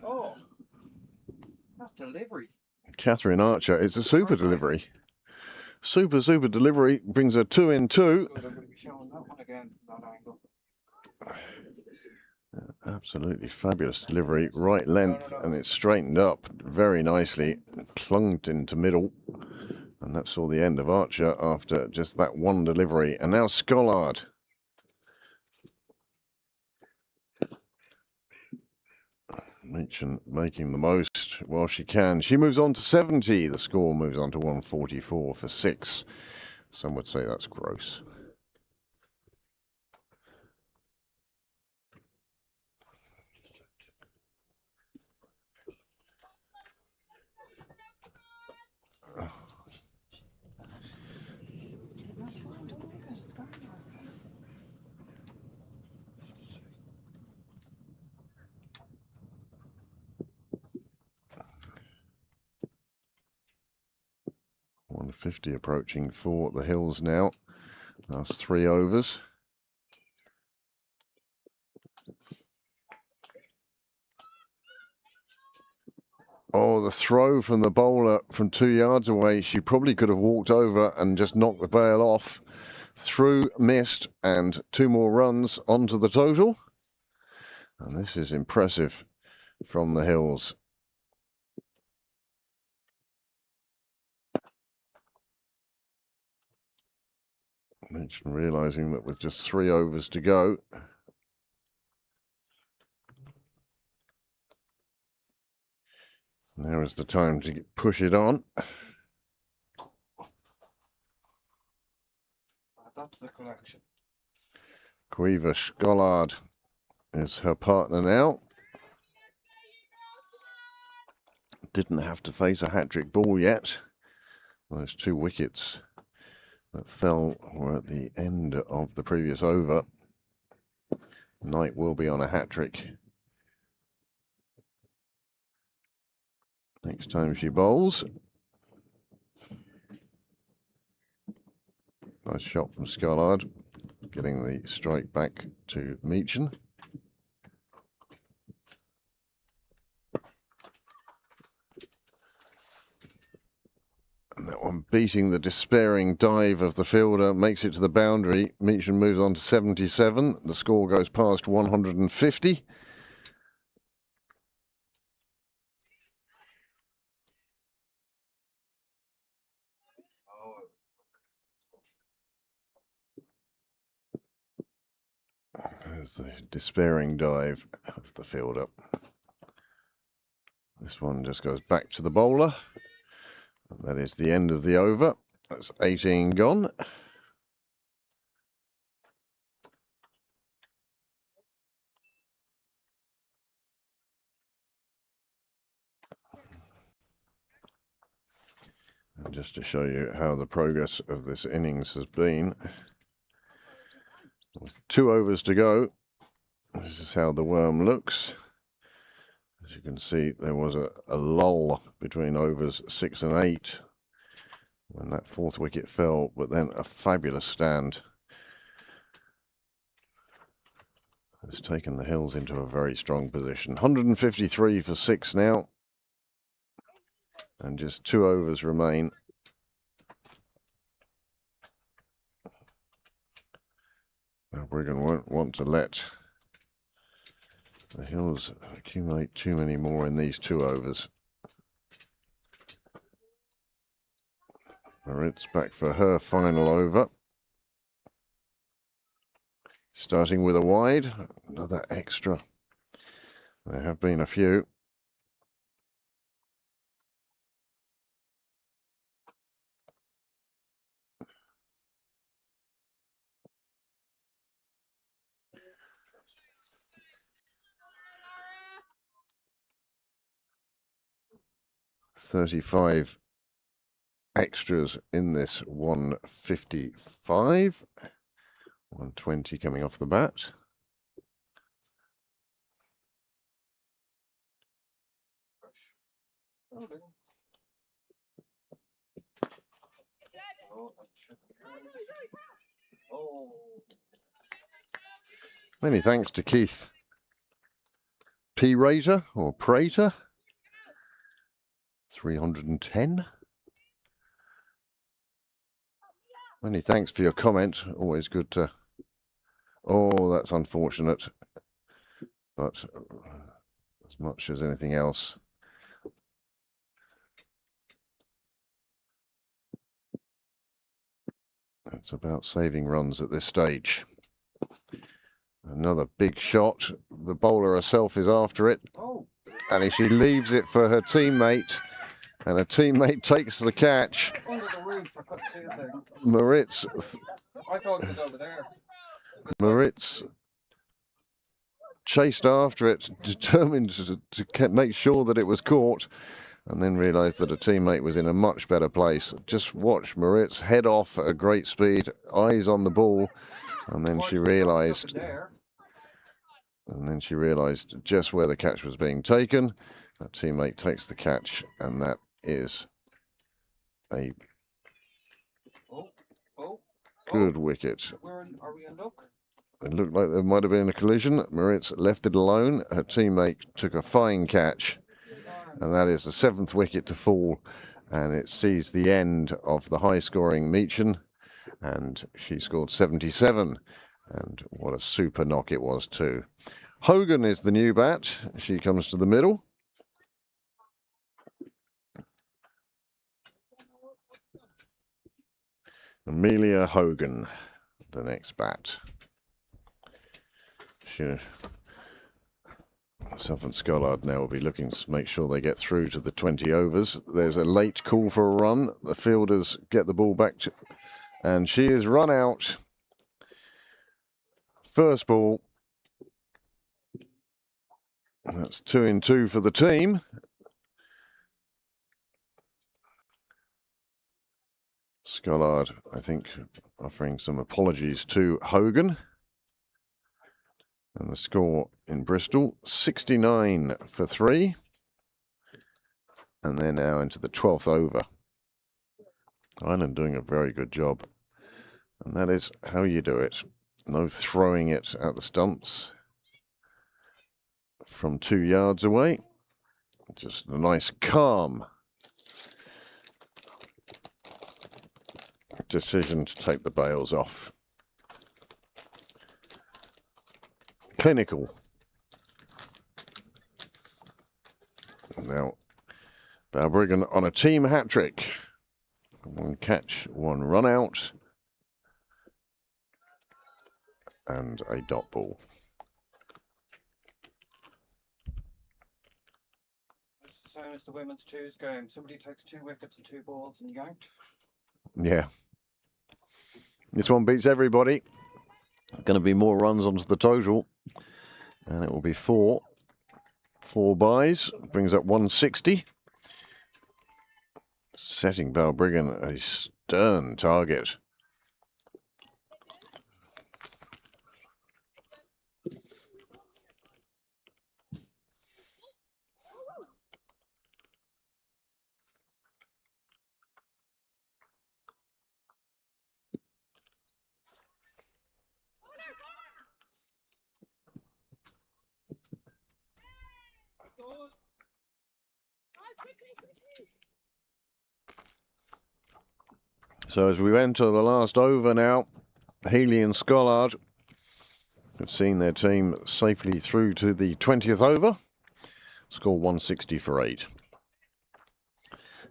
Speaker 5: Oh, that delivery.
Speaker 1: Catherine Archer, it's a super delivery. Super delivery brings her 2 in 2.
Speaker 5: Good, I'm going to be showing that one again from that angle.
Speaker 1: Absolutely fabulous delivery, right length, and it's straightened up very nicely, clunked into middle, and that saw the end of Archer after just that one delivery. And now Scollard. Meechan making the most while she can. She moves on to 70. The score moves on to 144 for 6. Some would say that's gross. .150 approaching for the Hills now. Last 3 overs. Oh, the throw from the bowler from 2 yards away. She probably could have walked over and just knocked the bail off. Through, missed, and 2 more runs onto the total. And this is impressive from the Hills. Mention realising that with just 3 overs to go, now is the time to push it on.
Speaker 5: Add that to the collection.
Speaker 1: Quiver Scollard is her partner now. Didn't have to face a hat-trick ball yet. Those 2 wickets that fell were at the end of the previous over. Knight will be on a hat-trick next time she bowls. Nice shot from Scollard, getting the strike back to Meechan. That one beating the despairing dive of the fielder, makes it to the boundary. Meacham moves on to 77. The score goes past 150. There's the despairing dive of the fielder. This one just goes back to the bowler. And that is the end of the over. That's 18 gone. And just to show you how the progress of this innings has been, with 2 overs to go, this is how the worm looks. As you can see, there was a lull between overs 6 and 8 when that 4th wicket fell, but then a fabulous stand has taken the Hills into a very strong position. 153 for 6 now, and just 2 overs remain. Balbriggan won't want to let the Hills accumulate too many more in these 2 overs. Moritz back for her final over. Starting with a wide, another extra. There have been a few. $35 extras in this 155. 120 coming off the bat. Many thanks to Keith P. Rater or Prater. 310. Many thanks for your comment. Always good to... Oh, that's unfortunate. But as much as anything else, it's about saving runs at this stage. Another big shot. The bowler herself is after it. And she leaves it for her teammate. And her teammate takes the catch.
Speaker 5: Under the roof, I couldn't see a thing.
Speaker 1: Moritz.
Speaker 5: I thought it was over there.
Speaker 1: Moritz chased after it, determined to make sure that it was caught, and then realised that a teammate was in a much better place. Just watch Moritz head off at a great speed, eyes on the ball, and then she realised. And then she realised just where the catch was being taken. Her teammate takes the catch, and that is a good wicket.
Speaker 5: Are we in luck?
Speaker 1: It looked like there might have been a collision. Moritz left it alone. Her teammate took a fine catch, and that is the 7th wicket to fall, and it sees the end of the high-scoring Meacham, and she scored 77, and what a super knock it was too. Hogan is the new bat. She comes to the middle. Amelia Hogan, the next bat. Myself and Scollard now will be looking to make sure they get through to the 20 overs. There's a late call for a run. The fielders get the ball back to, and she is run out. First ball. That's 2 in 2 for the team. Scollard, I think, offering some apologies to Hogan. And the score in Bristol, 69 for 3. And they're now into the 12th over. Ireland doing a very good job. And that is how you do it. No throwing it at the stumps from 2 yards away. Just a nice calm decision to take the bails off. Clinical. Now, Balbriggan on a team hat-trick. 1 catch, 1 run out, and a dot ball.
Speaker 5: It's the same as the women's twos game. Somebody takes 2 wickets and 2 balls and yanked.
Speaker 1: Yeah. This one beats everybody. Going to be more runs onto the total, and it will be 4. 4 buys, brings up 160. Setting Balbriggan a stern target. So as we enter the last over now, Healy and Scollard have seen their team safely through to the 20th over. Score 160 for 8.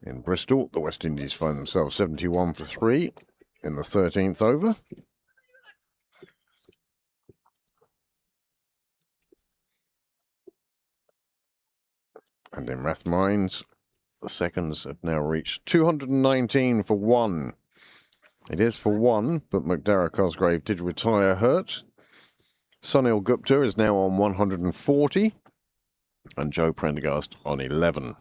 Speaker 1: In Bristol, the West Indies find themselves 71 for 3 in the 13th over. And in Rathmines, the seconds have now reached 219 for 1. It is for 1, but McDara Cosgrave did retire hurt. Sunil Gupta is now on 140, and Joe Prendergast on 11.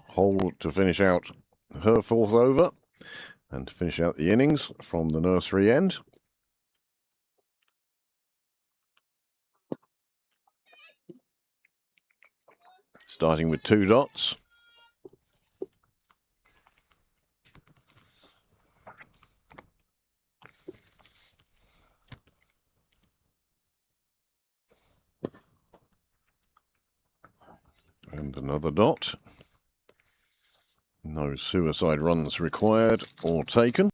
Speaker 1: Hole to finish out her 4th over, and to finish out the innings from the nursery end. Starting with 2 dots. And another dot. No suicide runs required or taken.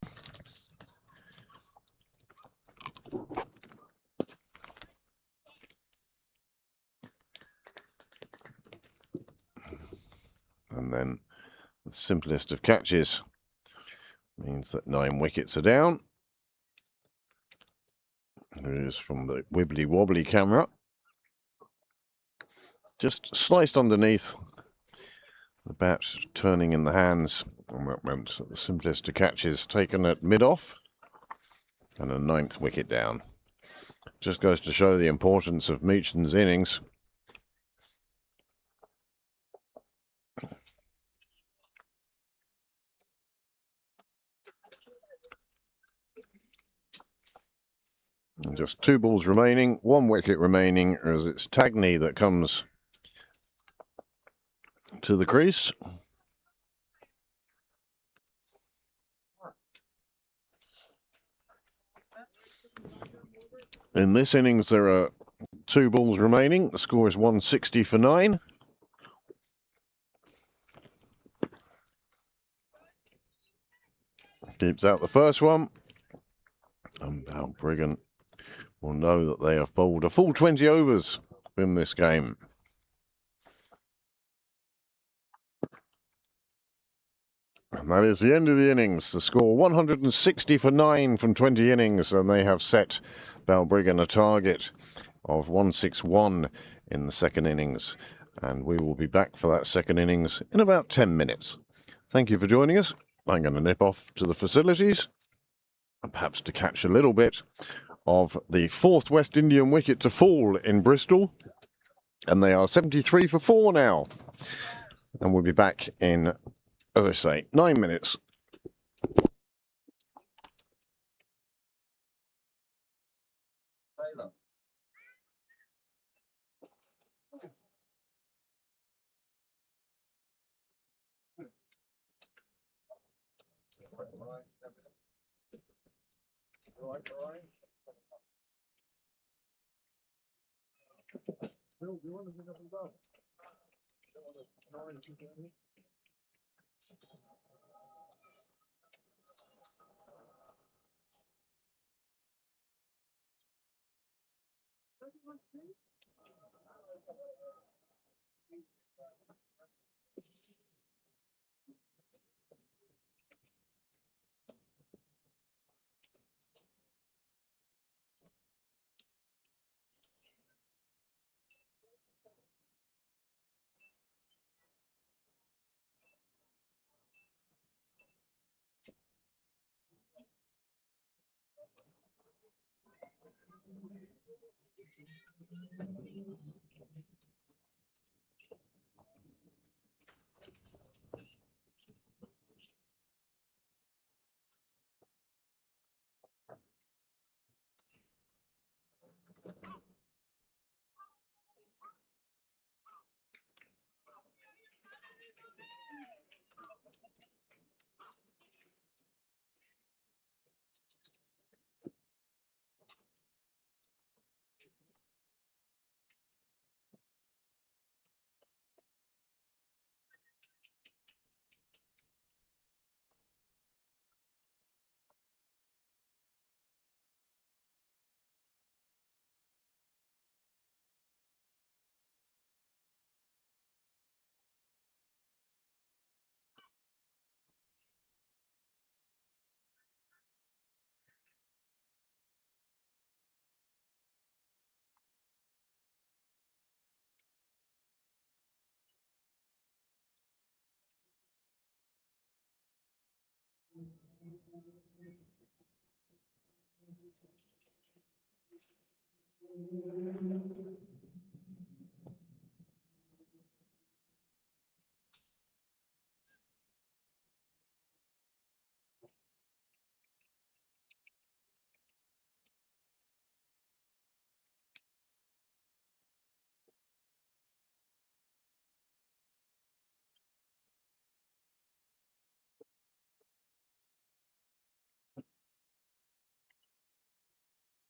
Speaker 1: And then the simplest of catches means that 9 wickets are down. Here's from the wibbly wobbly camera. Just sliced underneath, the bat turning in the hands, and that meant that the simplest of catches taken at mid-off, and a 9th wicket down. Just goes to show the importance of Meachton's innings. And just 2 balls remaining, 1 wicket remaining, as it's Tagney that comes to the crease. In this innings, there are 2 balls remaining. The score is 160 for 9. Keeps out the first one. And Balbriggan will know that they have bowled a full 20 overs in this game. And that is the end of the innings. The score 160 for 9 from 20 innings, and they have set Balbriggan a target of 161 in the second innings. And we will be back for that second innings in about 10 minutes. Thank you for joining us. I'm going to nip off to the facilities, and perhaps to catch a little bit of the 4th West Indian wicket to fall in Bristol. And they are 73 for 4 now. And we'll be back in, as I say, 9 minutes.
Speaker 2: Right. Phil, do you want to get up and go? You want to try and keep it in?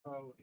Speaker 2: Oh.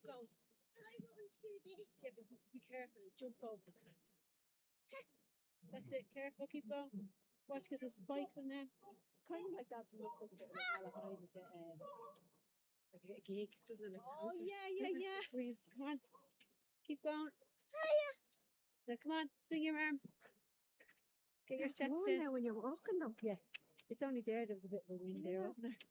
Speaker 3: Go. Yeah, but be careful. Jump over. That's it. Careful. Keep going. Watch, because there's spikes in there. Kind of like that to look like a bit of a hide at like a gig, doesn't it? Like oh yeah. Come on. Keep going. Now, come on. Swing your arms. Get your steps in. Now when you're walking though. Yeah. It's only there. There was a bit of a wind there, wasn't there?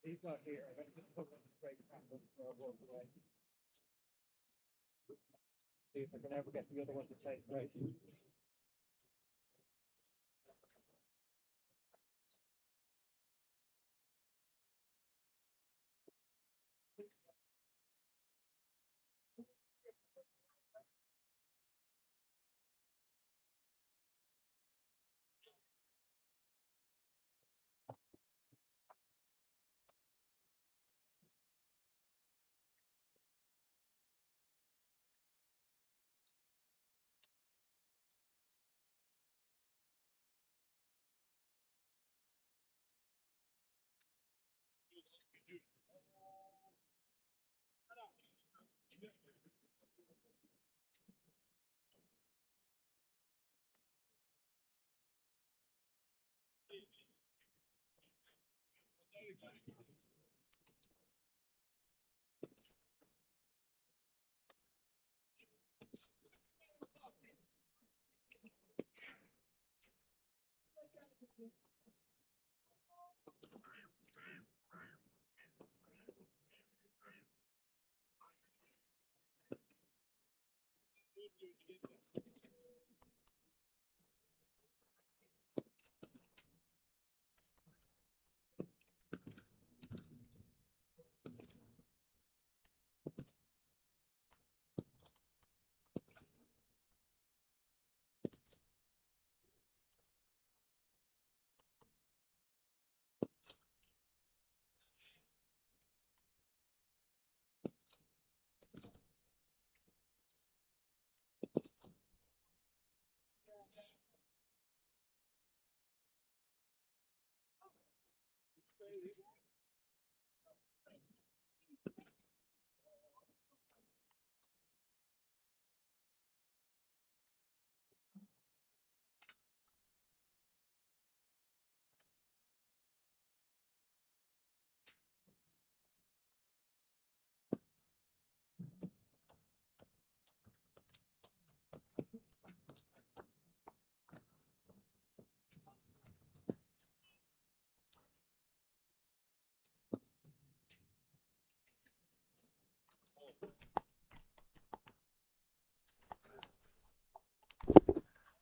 Speaker 5: He's not here. I'm going to just put him straight from the walk away. See if I can ever get the other one to stay straight.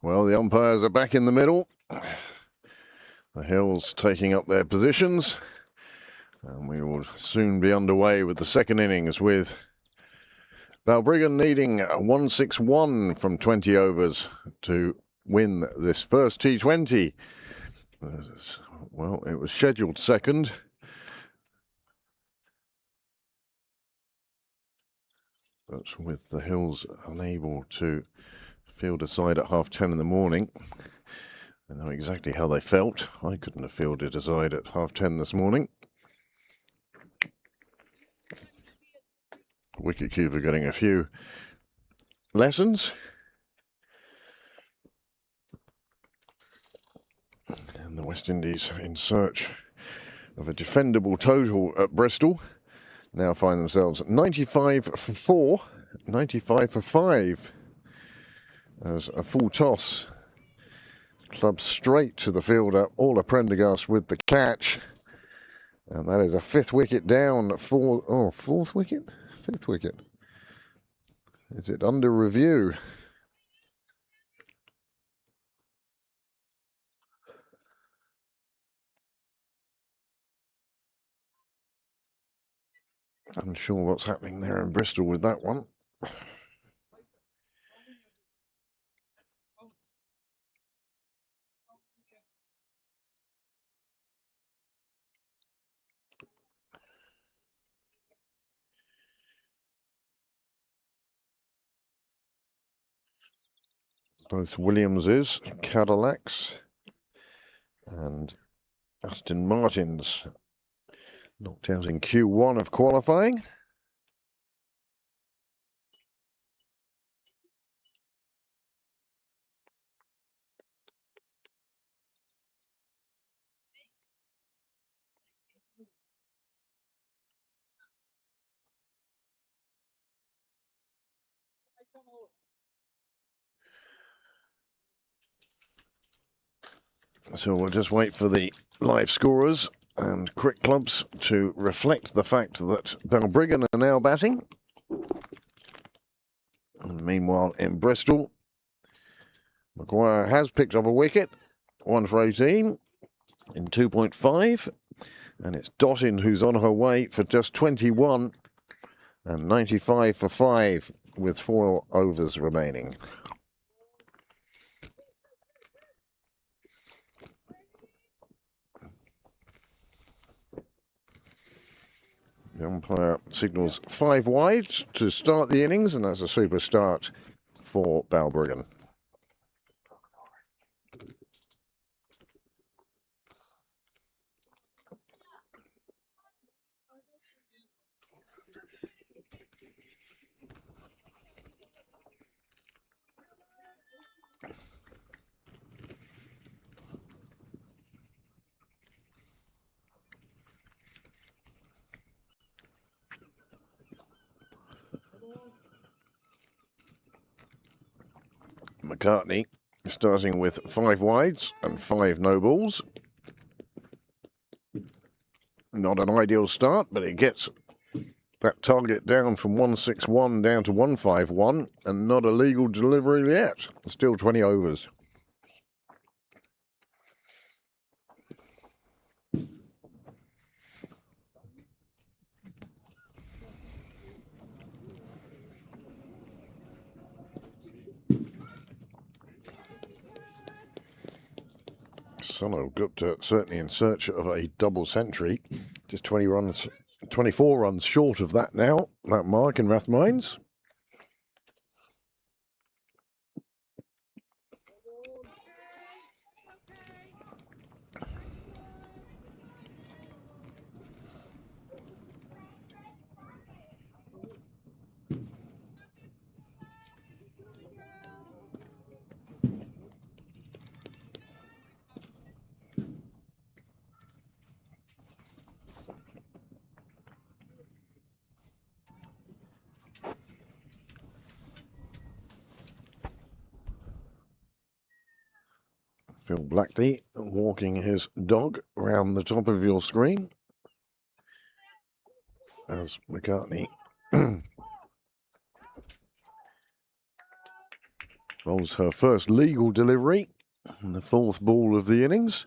Speaker 1: Well, the umpires are back in the middle. The Hills taking up their positions. And we will soon be underway with the second innings, with Balbriggan needing 161 from 20 overs to win this first T20. Well, it was scheduled second. But with the Hills unable to field a side at 10:30 in the morning, I know exactly how they felt. I couldn't have fielded a side at 10:30 this morning. Wicketkeeper getting a few lessons. And the West Indies, in search of a defendable total at Bristol, now find themselves 95 for 4, 95 for 5 as a full toss. Club straight to the fielder, Orla Prendergast with the catch. And that is a fifth wicket down. Fourth wicket? Fifth wicket. Is it under review? Unsure what's happening there in Bristol with that one. Both Williamses, Cadillacs, and Aston Martins knocked out in Q1 of qualifying. So we'll just wait for the live scorers and cricket clubs to reflect the fact that Balbriggan are now batting. And meanwhile, in Bristol, Maguire has picked up a wicket, 1 for 18 in 2.5. And it's Dottin who's on her way for just 21 and 95 for 5 with 4 overs remaining. The umpire signals 5 wide to start the innings, and that's a super start for Balbriggan. McCartney, starting with 5 wides and 5 no balls. Not an ideal start, but it gets that target down from 161 down to 151, and not a legal delivery yet. Still 20 overs. Sono Gupta certainly in search of a double century. Just 24 runs short of that now, that mark in Rathmines. Phil Blackley walking his dog round the top of your screen as McCartney rolls her first legal delivery in the 4th ball of the innings.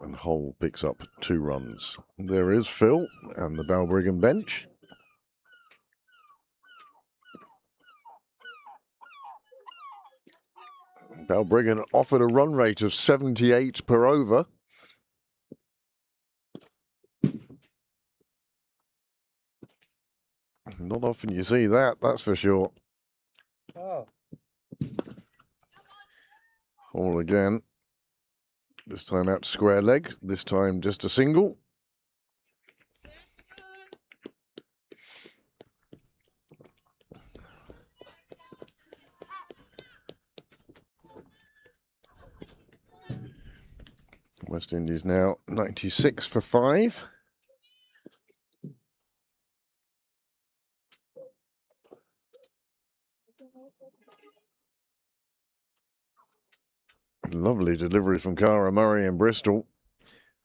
Speaker 1: And Hull picks up 2 runs. There is Phil and the Balbriggan bench. Balbriggan offered a run rate of 78 per over. Not often you see that, that's for sure.
Speaker 5: Oh.
Speaker 1: All again. This time out to square leg. This time just a single. West Indies now 96 for 5. Lovely delivery from Cara Murray in Bristol.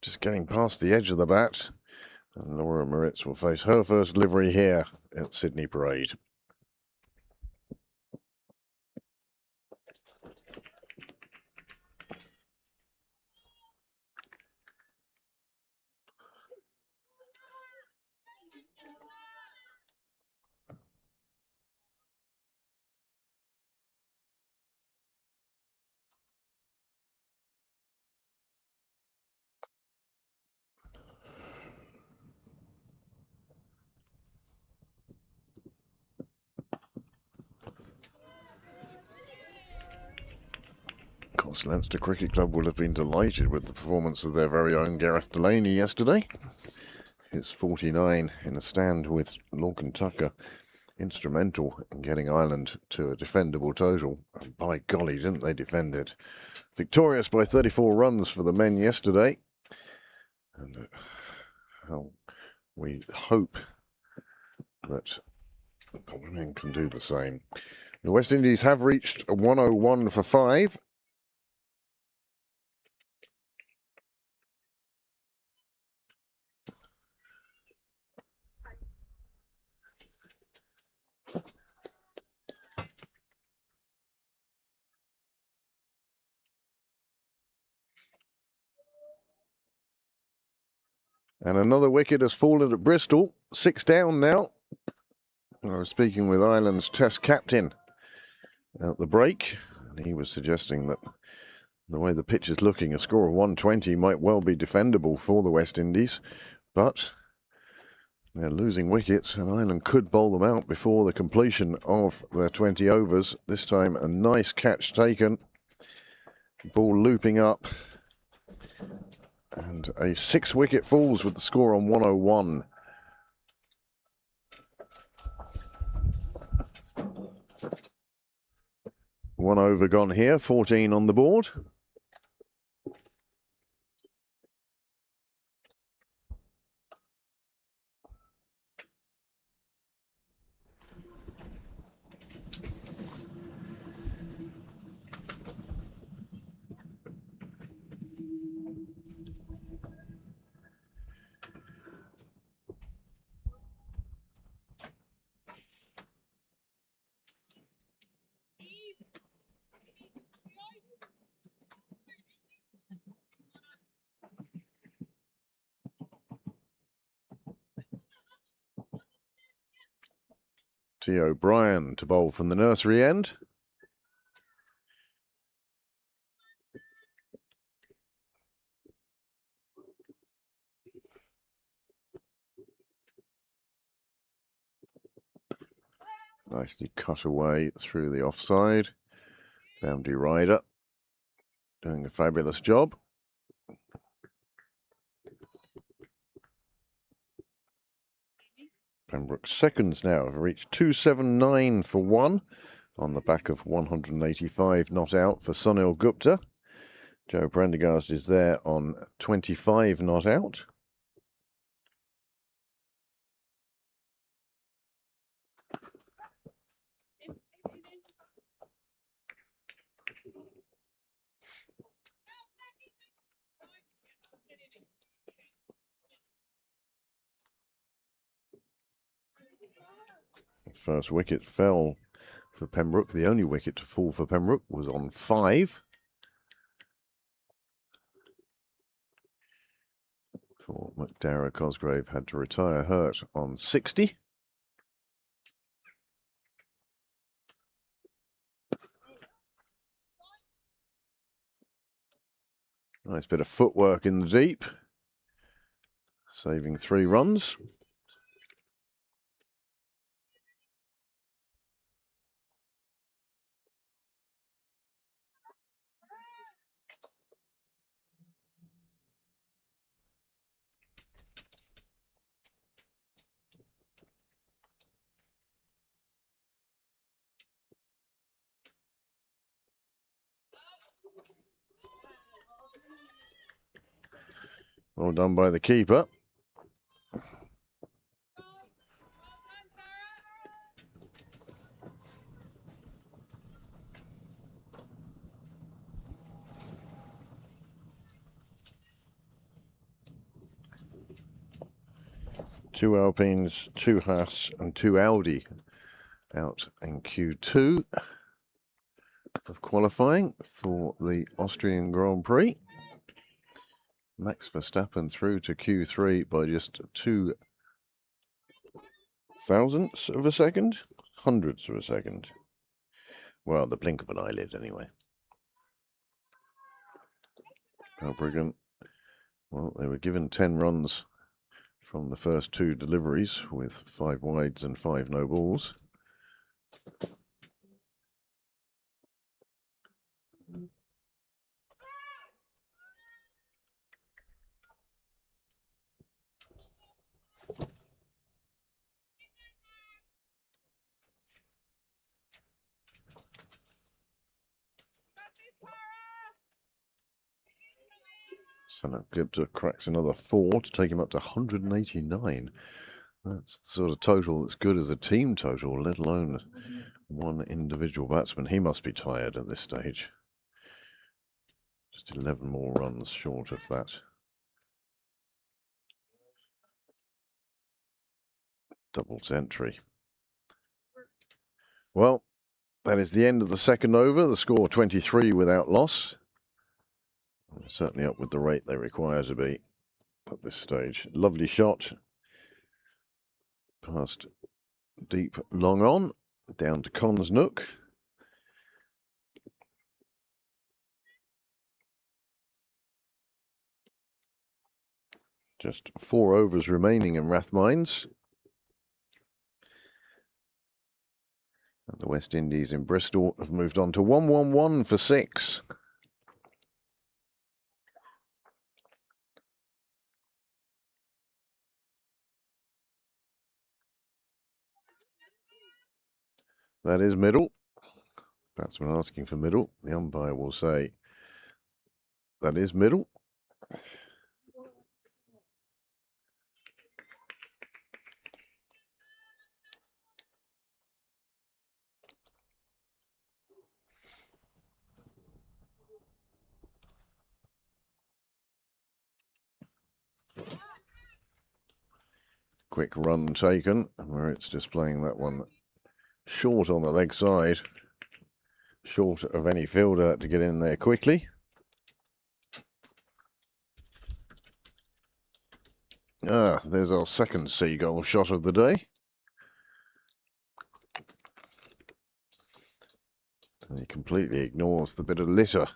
Speaker 1: Just getting past the edge of the bat. And Laura Moritz will face her first delivery here at Sydney Parade. Of course, Leinster Cricket Club will have been delighted with the performance of their very own Gareth Delaney yesterday. His 49 in a stand with Lorcan Tucker, instrumental in getting Ireland to a defendable total. And by golly, didn't they defend it? Victorious by 34 runs for the men yesterday. And we hope that the women can do the same. The West Indies have reached a 101 for 5. And another wicket has fallen at Bristol. 6 down now. I was speaking with Ireland's Test captain at the break, and he was suggesting that the way the pitch is looking, a score of 120 might well be defendable for the West Indies, but they're losing wickets, and Ireland could bowl them out before the completion of their 20 overs. This time, a nice catch taken. Ball looping up. And a 6-wicket falls with the score on 101. One over gone here, 14 on the board. T. O'Brien to bowl from the nursery end. Nicely cut away through the offside. Boundary rider doing a fabulous job. Pembroke's seconds now have reached 279 for 1 on the back of 185 not out for Sunil Gupta. Joe Prendergast is there on 25 not out. First wicket fell for Pembroke. The only wicket to fall for Pembroke was on 5. For McDara, Cosgrave had to retire hurt on 60. Nice bit of footwork in the deep, saving 3 runs. Well done by the keeper. Two Alpines, 2 Haas and 2 Audi out in Q2 of qualifying for the Austrian Grand Prix. Max Verstappen through to Q3 by just 2 thousandths of a second, hundredths of a second. Well, the blink of an eyelid anyway. Balbriggan, well, they were given 10 runs from the first 2 deliveries with 5 wides and 5 no balls. Sunil Gupta cracks another 4 to take him up to 189. That's the sort of total that's good as a team total, let alone one individual batsman. He must be tired at this stage. Just 11 more runs short of that double century. Well, that is the end of the second over. The score 23 without loss. Certainly up with the rate they require to be at this stage. Lovely shot. Past deep long on, down to Con's Nook. Just 4 overs remaining in Rathmines. And the West Indies in Bristol have moved on to 1-1-1 for 6. That is middle. Batsman asking for middle. The umpire will say that is middle. Quick run taken, where it's displaying that one short on the leg side, short of any fielder to get in there quickly. Ah, there's our second seagull shot of the day. And he completely ignores the bit of litter,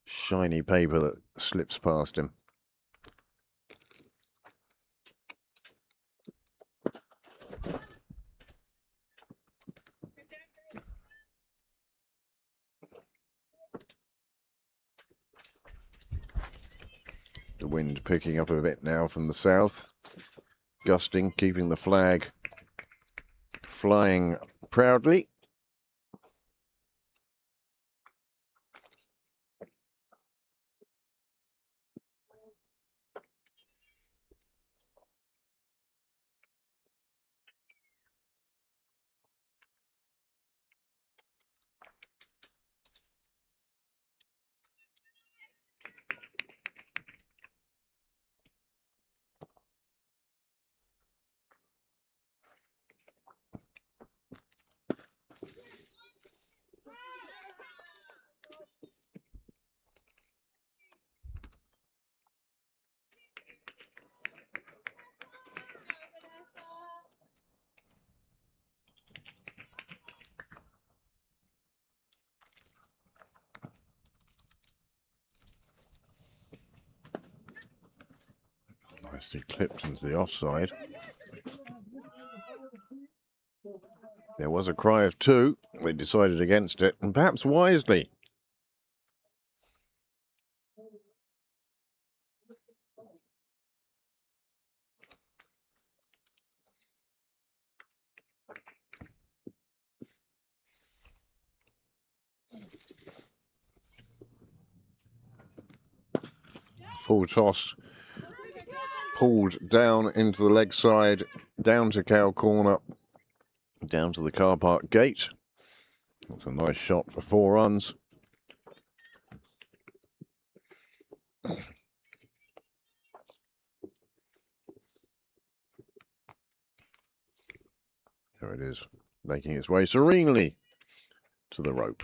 Speaker 1: shiny paper that slips past him. The wind picking up a bit now from the south, gusting, keeping the flag flying proudly. Nicely clipped into the offside. There was a cry of two. They decided against it, and perhaps wisely. Full toss, pulled down into the leg side, down to cow corner, down to the car park gate. That's a nice shot for 4 runs. There it is, making its way serenely to the rope.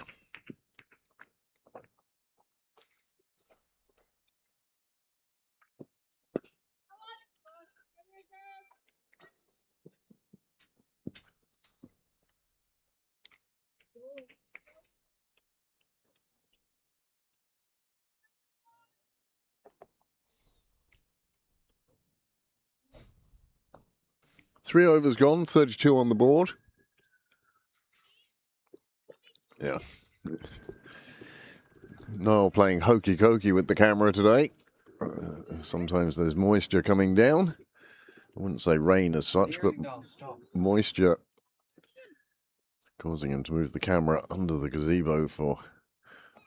Speaker 1: Three overs gone, 32 on the board. Yeah. Niall playing hokey cokey with the camera today. Sometimes there's moisture coming down. I wouldn't say rain as such, but moisture causing him to move the camera under the gazebo for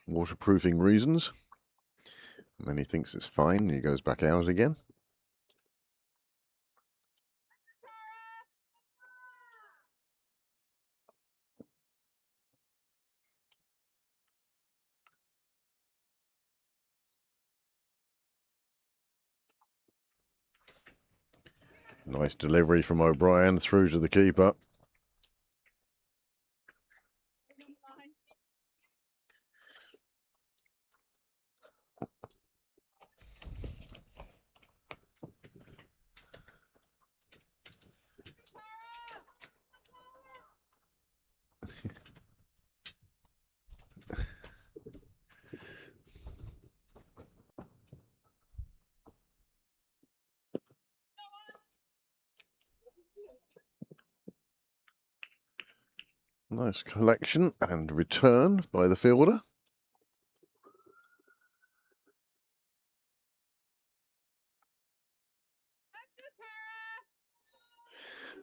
Speaker 1: waterproofing reasons. And then he thinks it's fine and he goes back out again. Nice delivery from O'Brien through to the keeper. Nice collection and return by the fielder.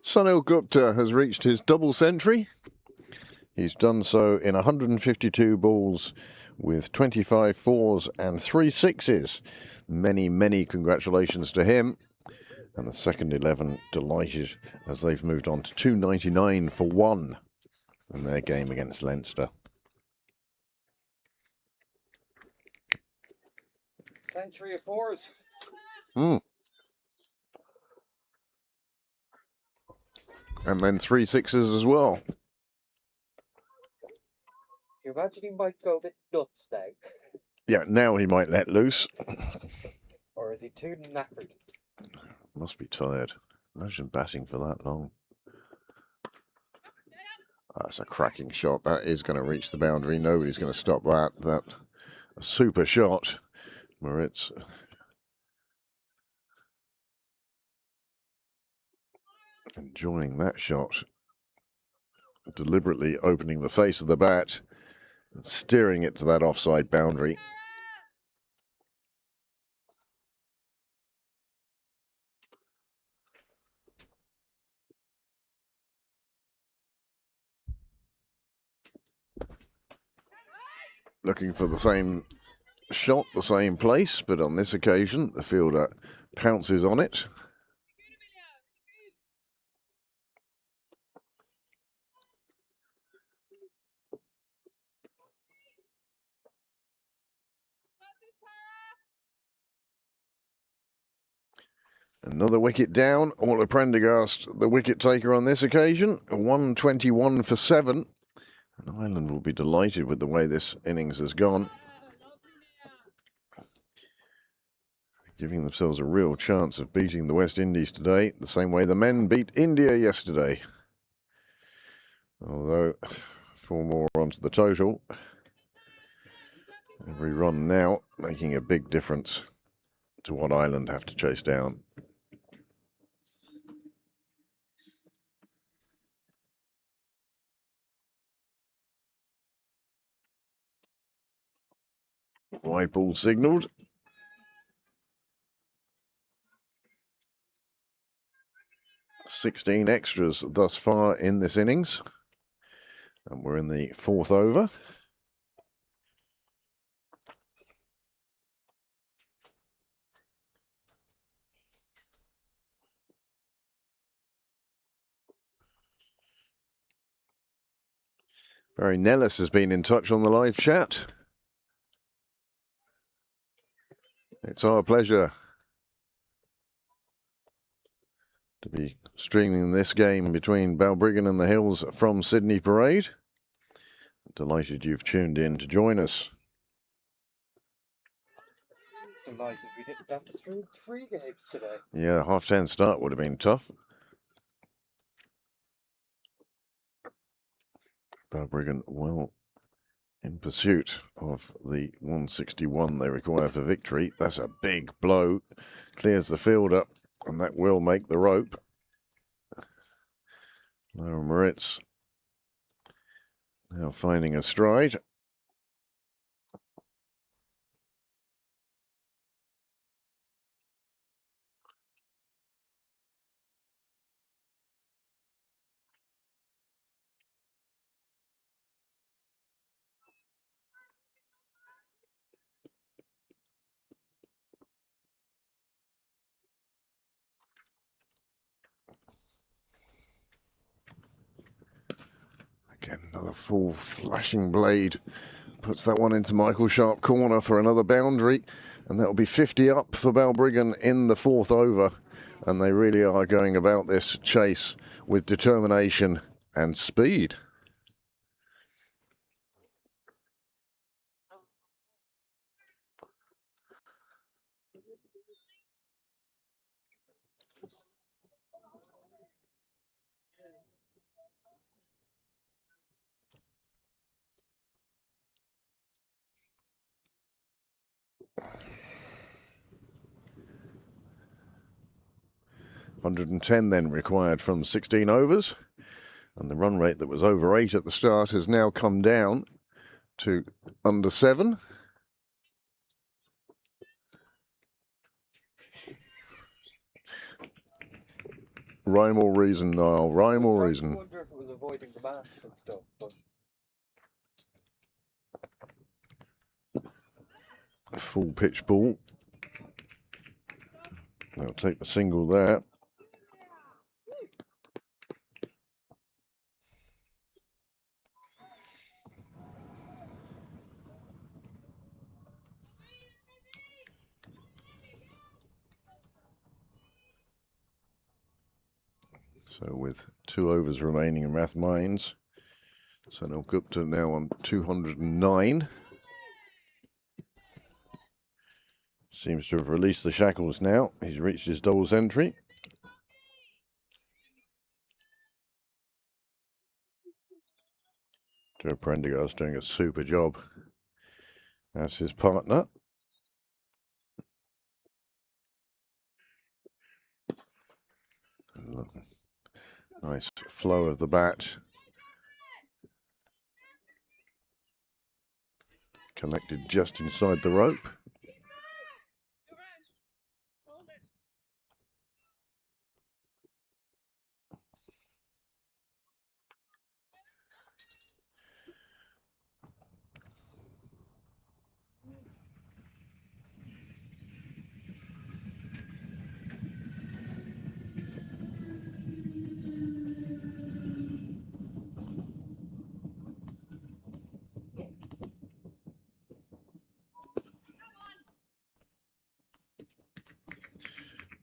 Speaker 1: Sunil Gupta has reached his double century. He's done so in 152 balls with 25 fours and 3 sixes. Many, many congratulations to him. And the second 11 delighted as they've moved on to 299 for 1 in their game against Leinster.
Speaker 5: Century of fours.
Speaker 1: And then 3 sixes as well.
Speaker 5: You imagine he might go a bit nuts now?
Speaker 1: Yeah, now he might let loose.
Speaker 5: Or is he too knackered?
Speaker 1: Must be tired. Imagine batting for that long. That's a cracking shot. That is going to reach the boundary. Nobody's going to stop that. That a super shot. Moritz. Enjoying that shot. Deliberately opening the face of the bat and steering it to that offside boundary. Looking for the same shot, the same place, but on this occasion the fielder pounces on it. Another wicket down. Orla Prendergast, the wicket taker on this occasion. 121 for 7. And Ireland will be delighted with the way this innings has gone. Giving themselves a real chance of beating the West Indies today, the same way the men beat India yesterday. Although 4 more onto the total. Every run now making a big difference to what Ireland have to chase down. Wide ball signalled. "16 extras thus far in this innings. And we're in the 4th over. Barry Nellis has been in touch on the live chat. It's our pleasure to be streaming this game between Balbriggan and the Hills from Sydney Parade. Delighted you've tuned in to join us.
Speaker 5: Delighted we didn't have to stream 3 games today.
Speaker 1: Yeah, 10:30 start would have been tough. Balbriggan well in pursuit of the 161 they require for victory. That's a big blow. Clears the field up, and that will make the rope. Now Moritz now finding a stride. Again, another full flashing blade. Puts that one into Michael Sharp corner for another boundary. And that'll be 50 up for Balbriggan in the 4th over. And they really are going about this chase with determination and speed. "110 then required from 16 overs. And the run rate that was over 8 at the start has now come down to under 7. Rhyme or reason, Niall. Rhyme or reason.
Speaker 5: I wonder if it was avoiding the match and stuff, but
Speaker 1: A full pitch ball. They'll take the single there. So with 2 overs remaining in Rath Mines, Sunil Gupta now on 209. Seems to have released the shackles now. He's reached his double century. Joe Prendergast's doing a super job as his partner. Nice flow of the bat. Collected just inside the rope.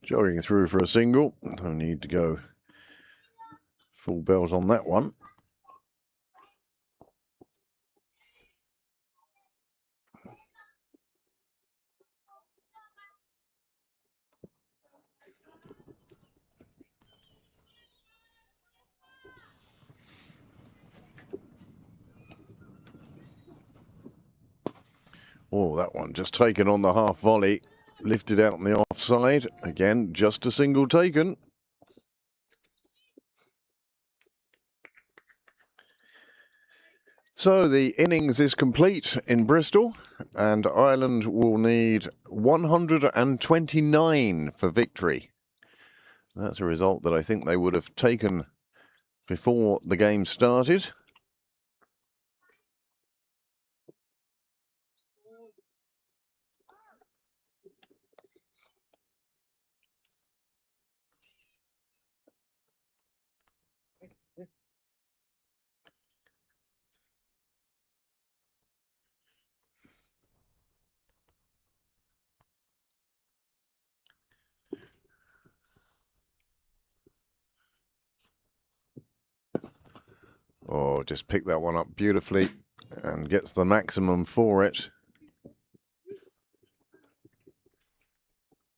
Speaker 1: Jogging through for a single. No need to go full bells on that one. Oh, that one just taken on the half volley. Lifted out on the offside. Again, just a single taken. So the innings is complete in Bristol, and Ireland will need 129 for victory. That's a result that I think they would have taken before the game started. Oh, just picked that one up beautifully and gets the maximum for it.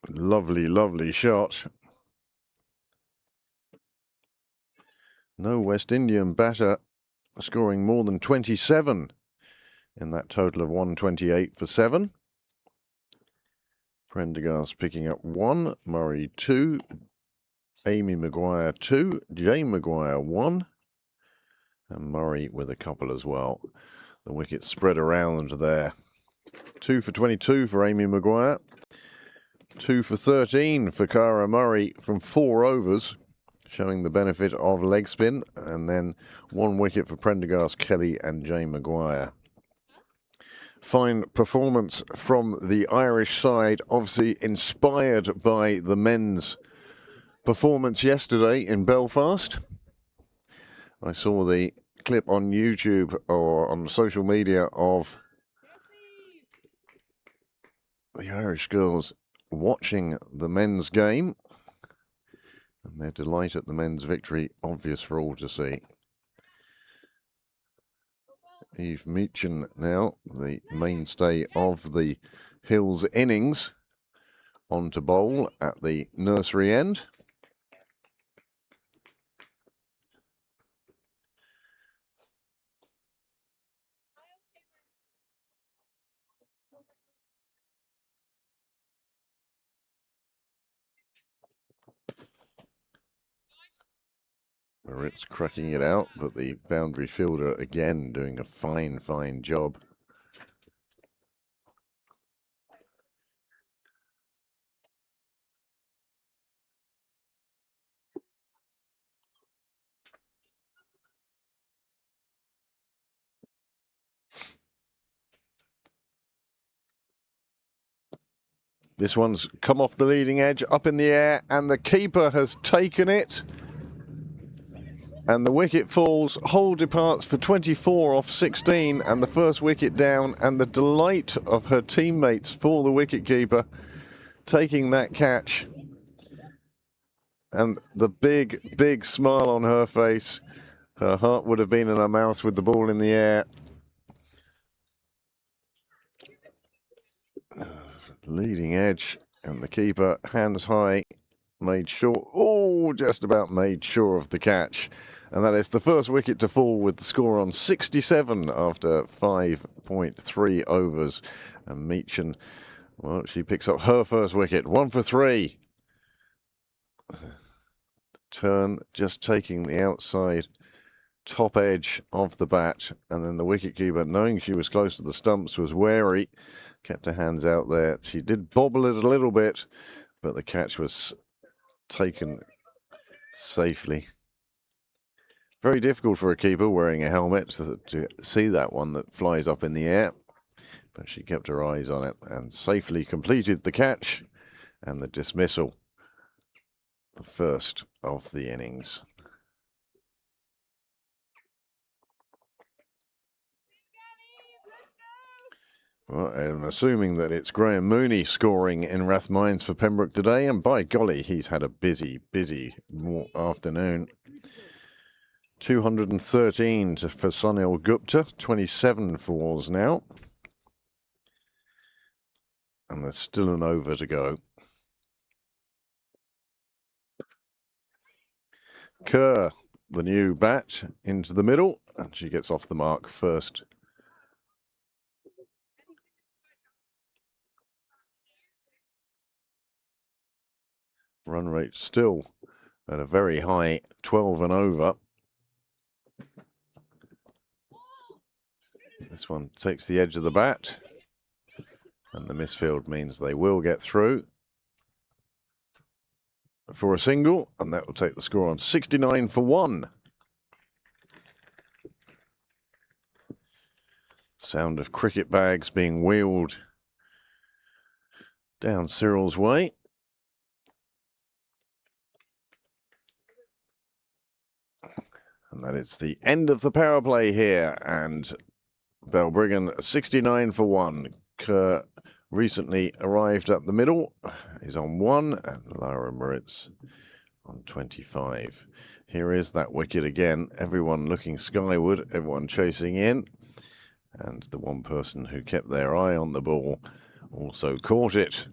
Speaker 1: Lovely, lovely shot. No West Indian batter scoring more than 27 in that total of 128 for 7. Prendergast picking up 1, Murray 2, Amy Maguire 2, Jay Maguire 1, and Murray with a couple as well. The wickets spread around there. 2 for 22 for Amy Maguire, 2 for 13 for Cara Murray from 4 overs, showing the benefit of leg spin, and then 1 wicket for Prendergast, Kelly and Jay Maguire. Fine performance from the Irish side, obviously inspired by the men's performance yesterday in Belfast. I saw the clip on YouTube or on social media of the Irish girls watching the men's game, and their delight at the men's victory obvious for all to see. Eve Meechan now, the mainstay of the Hills innings, on to bowl at the nursery end. Ritz cracking it out, but the boundary fielder again doing a fine, fine job. This one's come off the leading edge, up in the air, and the keeper has taken it. And the wicket falls, Hole departs for 24 off 16, and the first wicket down, and the delight of her teammates for the wicketkeeper taking that catch. And the big smile on her face. Her heart would have been in her mouth with the ball in the air. Leading edge, and the keeper, hands high, made sure, just about made sure of the catch. And that is the first wicket to fall with the score on 67 after 5.3 overs. And Meechan, well, she picks up her first wicket, 1 for 3. Turn just taking the outside top edge of the bat, and then the wicketkeeper, knowing she was close to the stumps, was wary, kept her hands out there. She did bobble it a little bit, but the catch was taken safely. Very difficult for a keeper wearing a helmet to see that one that flies up in the air, but she kept her eyes on it and safely completed the catch and the dismissal, the first of the innings. Well, I'm assuming that it's Graham Mooney scoring in Rathmines for Pembroke today, and by golly, he's had a busy afternoon. 213 for Sunil Gupta, 27 falls now. And there's still an over to go. Kerr, the new bat, into the middle, and she gets off the mark first. Run rate still at a very high 12 and over. This one takes the edge of the bat, and the misfield means they will get through for a single, and that will take the score on 69 for 1. Sound of cricket bags being wheeled down Cyril's way. And that is the end of the power play here, and Balbriggan 69 for 1. Kerr recently arrived at the middle, is on 1, and Lara Moritz on 25. Here is that wicket again, everyone looking skyward, everyone chasing in, and the one person who kept their eye on the ball also caught it.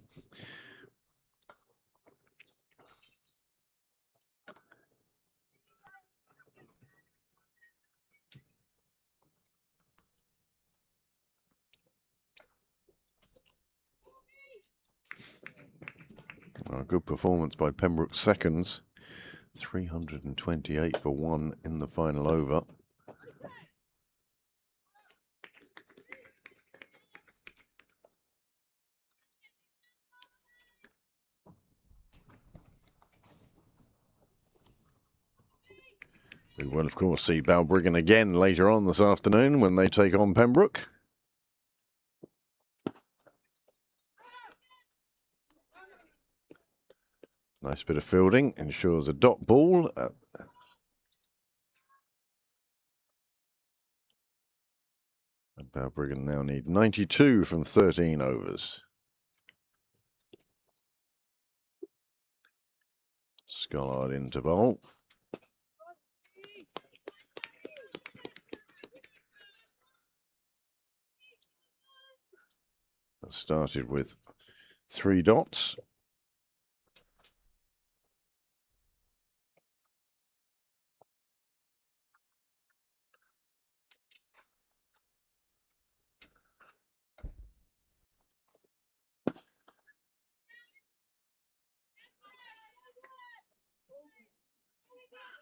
Speaker 1: A good performance by Pembroke seconds. 328 for 1 in the final over. We will, of course, see Balbriggan again later on this afternoon when they take on Pembroke. Nice bit of fielding, ensures a dot ball. And Balbriggan now need 92 from 13 overs. Scollard into bowl. That started with 3 dots.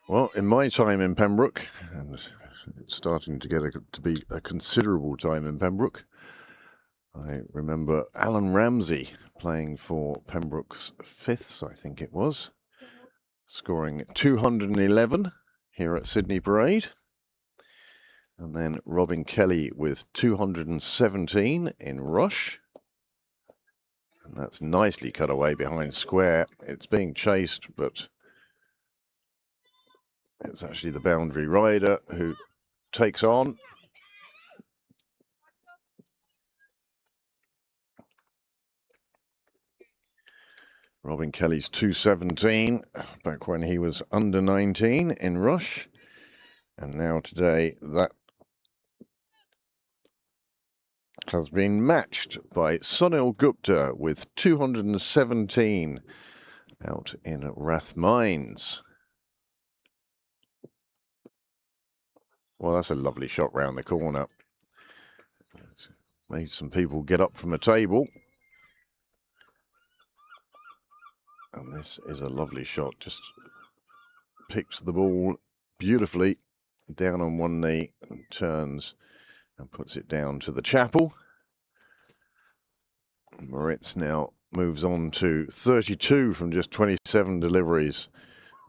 Speaker 1: Well, in my time in Pembroke, and it's starting to get to be a considerable time in Pembroke, I remember Alan Ramsey playing for Pembroke's Fifths, I think it was, scoring 211 here at Sydney Parade. And then Robin Kelly with 217 in Rush. And that's nicely cut away behind square. It's being chased, but it's actually the boundary rider who takes on. Robin Kelly's 217 back when he was under 19 in Rush. And now today that has been matched by Sunil Gupta with 217 out in Rathmines. Well, that's a lovely shot round the corner. It's made some people get up from a table. And this is a lovely shot. Just picks the ball beautifully down on one knee and turns and puts it down to the chapel. Moritz now moves on to 32 from just 27 deliveries.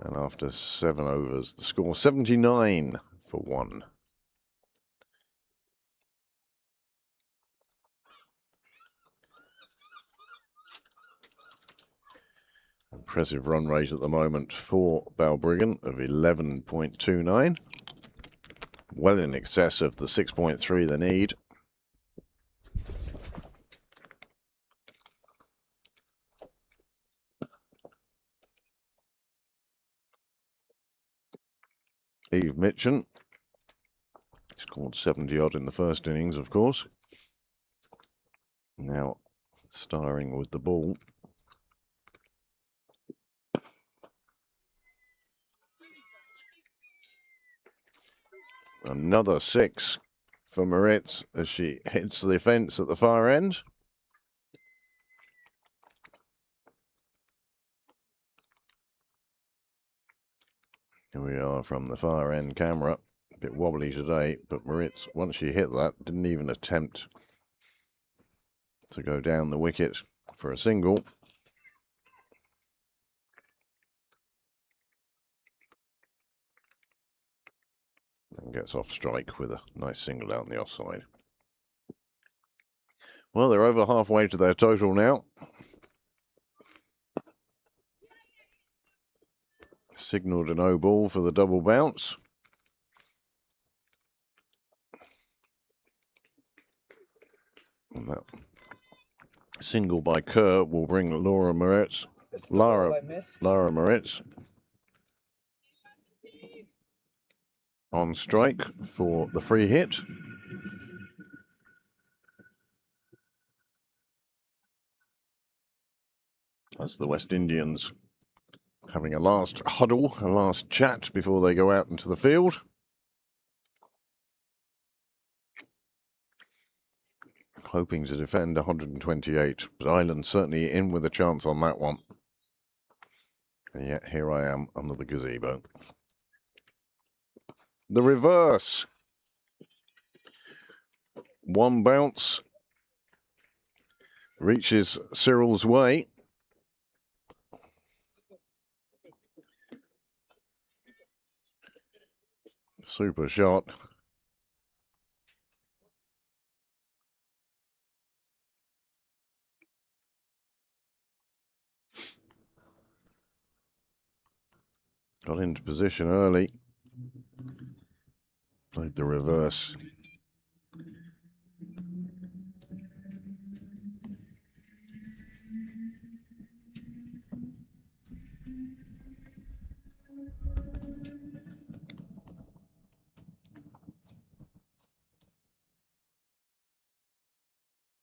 Speaker 1: And after 7 overs, the score 79 for 1. Impressive run rate at the moment for Balbriggan of 11.29. Well in excess of the 6.3 they need. Eve Mitchen scored 70 odd in the first innings, of course. Now starring with the ball. Another 6 for Moritz as she hits the fence at the far end. Here we are from the far end camera. A bit wobbly today, but Moritz, once she hit that, didn't even attempt to go down the wicket for a single. And gets off strike with a nice single out on the offside. Well, they're over halfway to their total now. Signalled a no ball for the double bounce. And that single by Kerr will bring Lara Moritz on strike for the free hit. That's the West Indians having a last huddle, a last chat before they go out into the field. Hoping to defend 128, but Ireland certainly in with a chance on that one. And yet here I am under the gazebo. The reverse. One bounce reaches Cyril's way. Super shot. Got into position early. Played the reverse.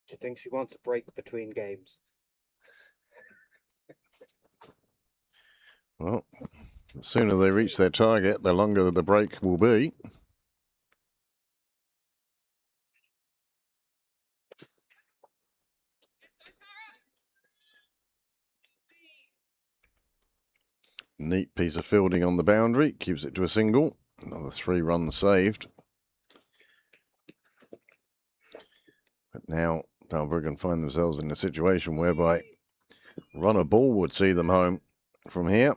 Speaker 4: Do you think she wants a break between games?
Speaker 1: Well, the sooner they reach their target, the longer the break will be. Neat piece of fielding on the boundary, keeps it to a single. Another 3 runs saved. But now Balbriggan find themselves in a situation whereby runner ball would see them home from here.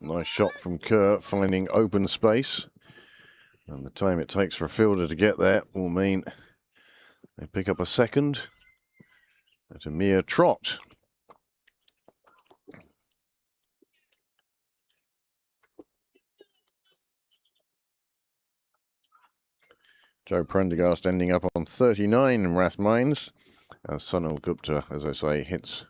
Speaker 1: Nice shot from Kerr, finding open space. And the time it takes for a fielder to get there will mean they pick up a second at a mere trot. Joe Prendergast ending up on 39 Rathmines. As Sunil Gupta, as I say, hits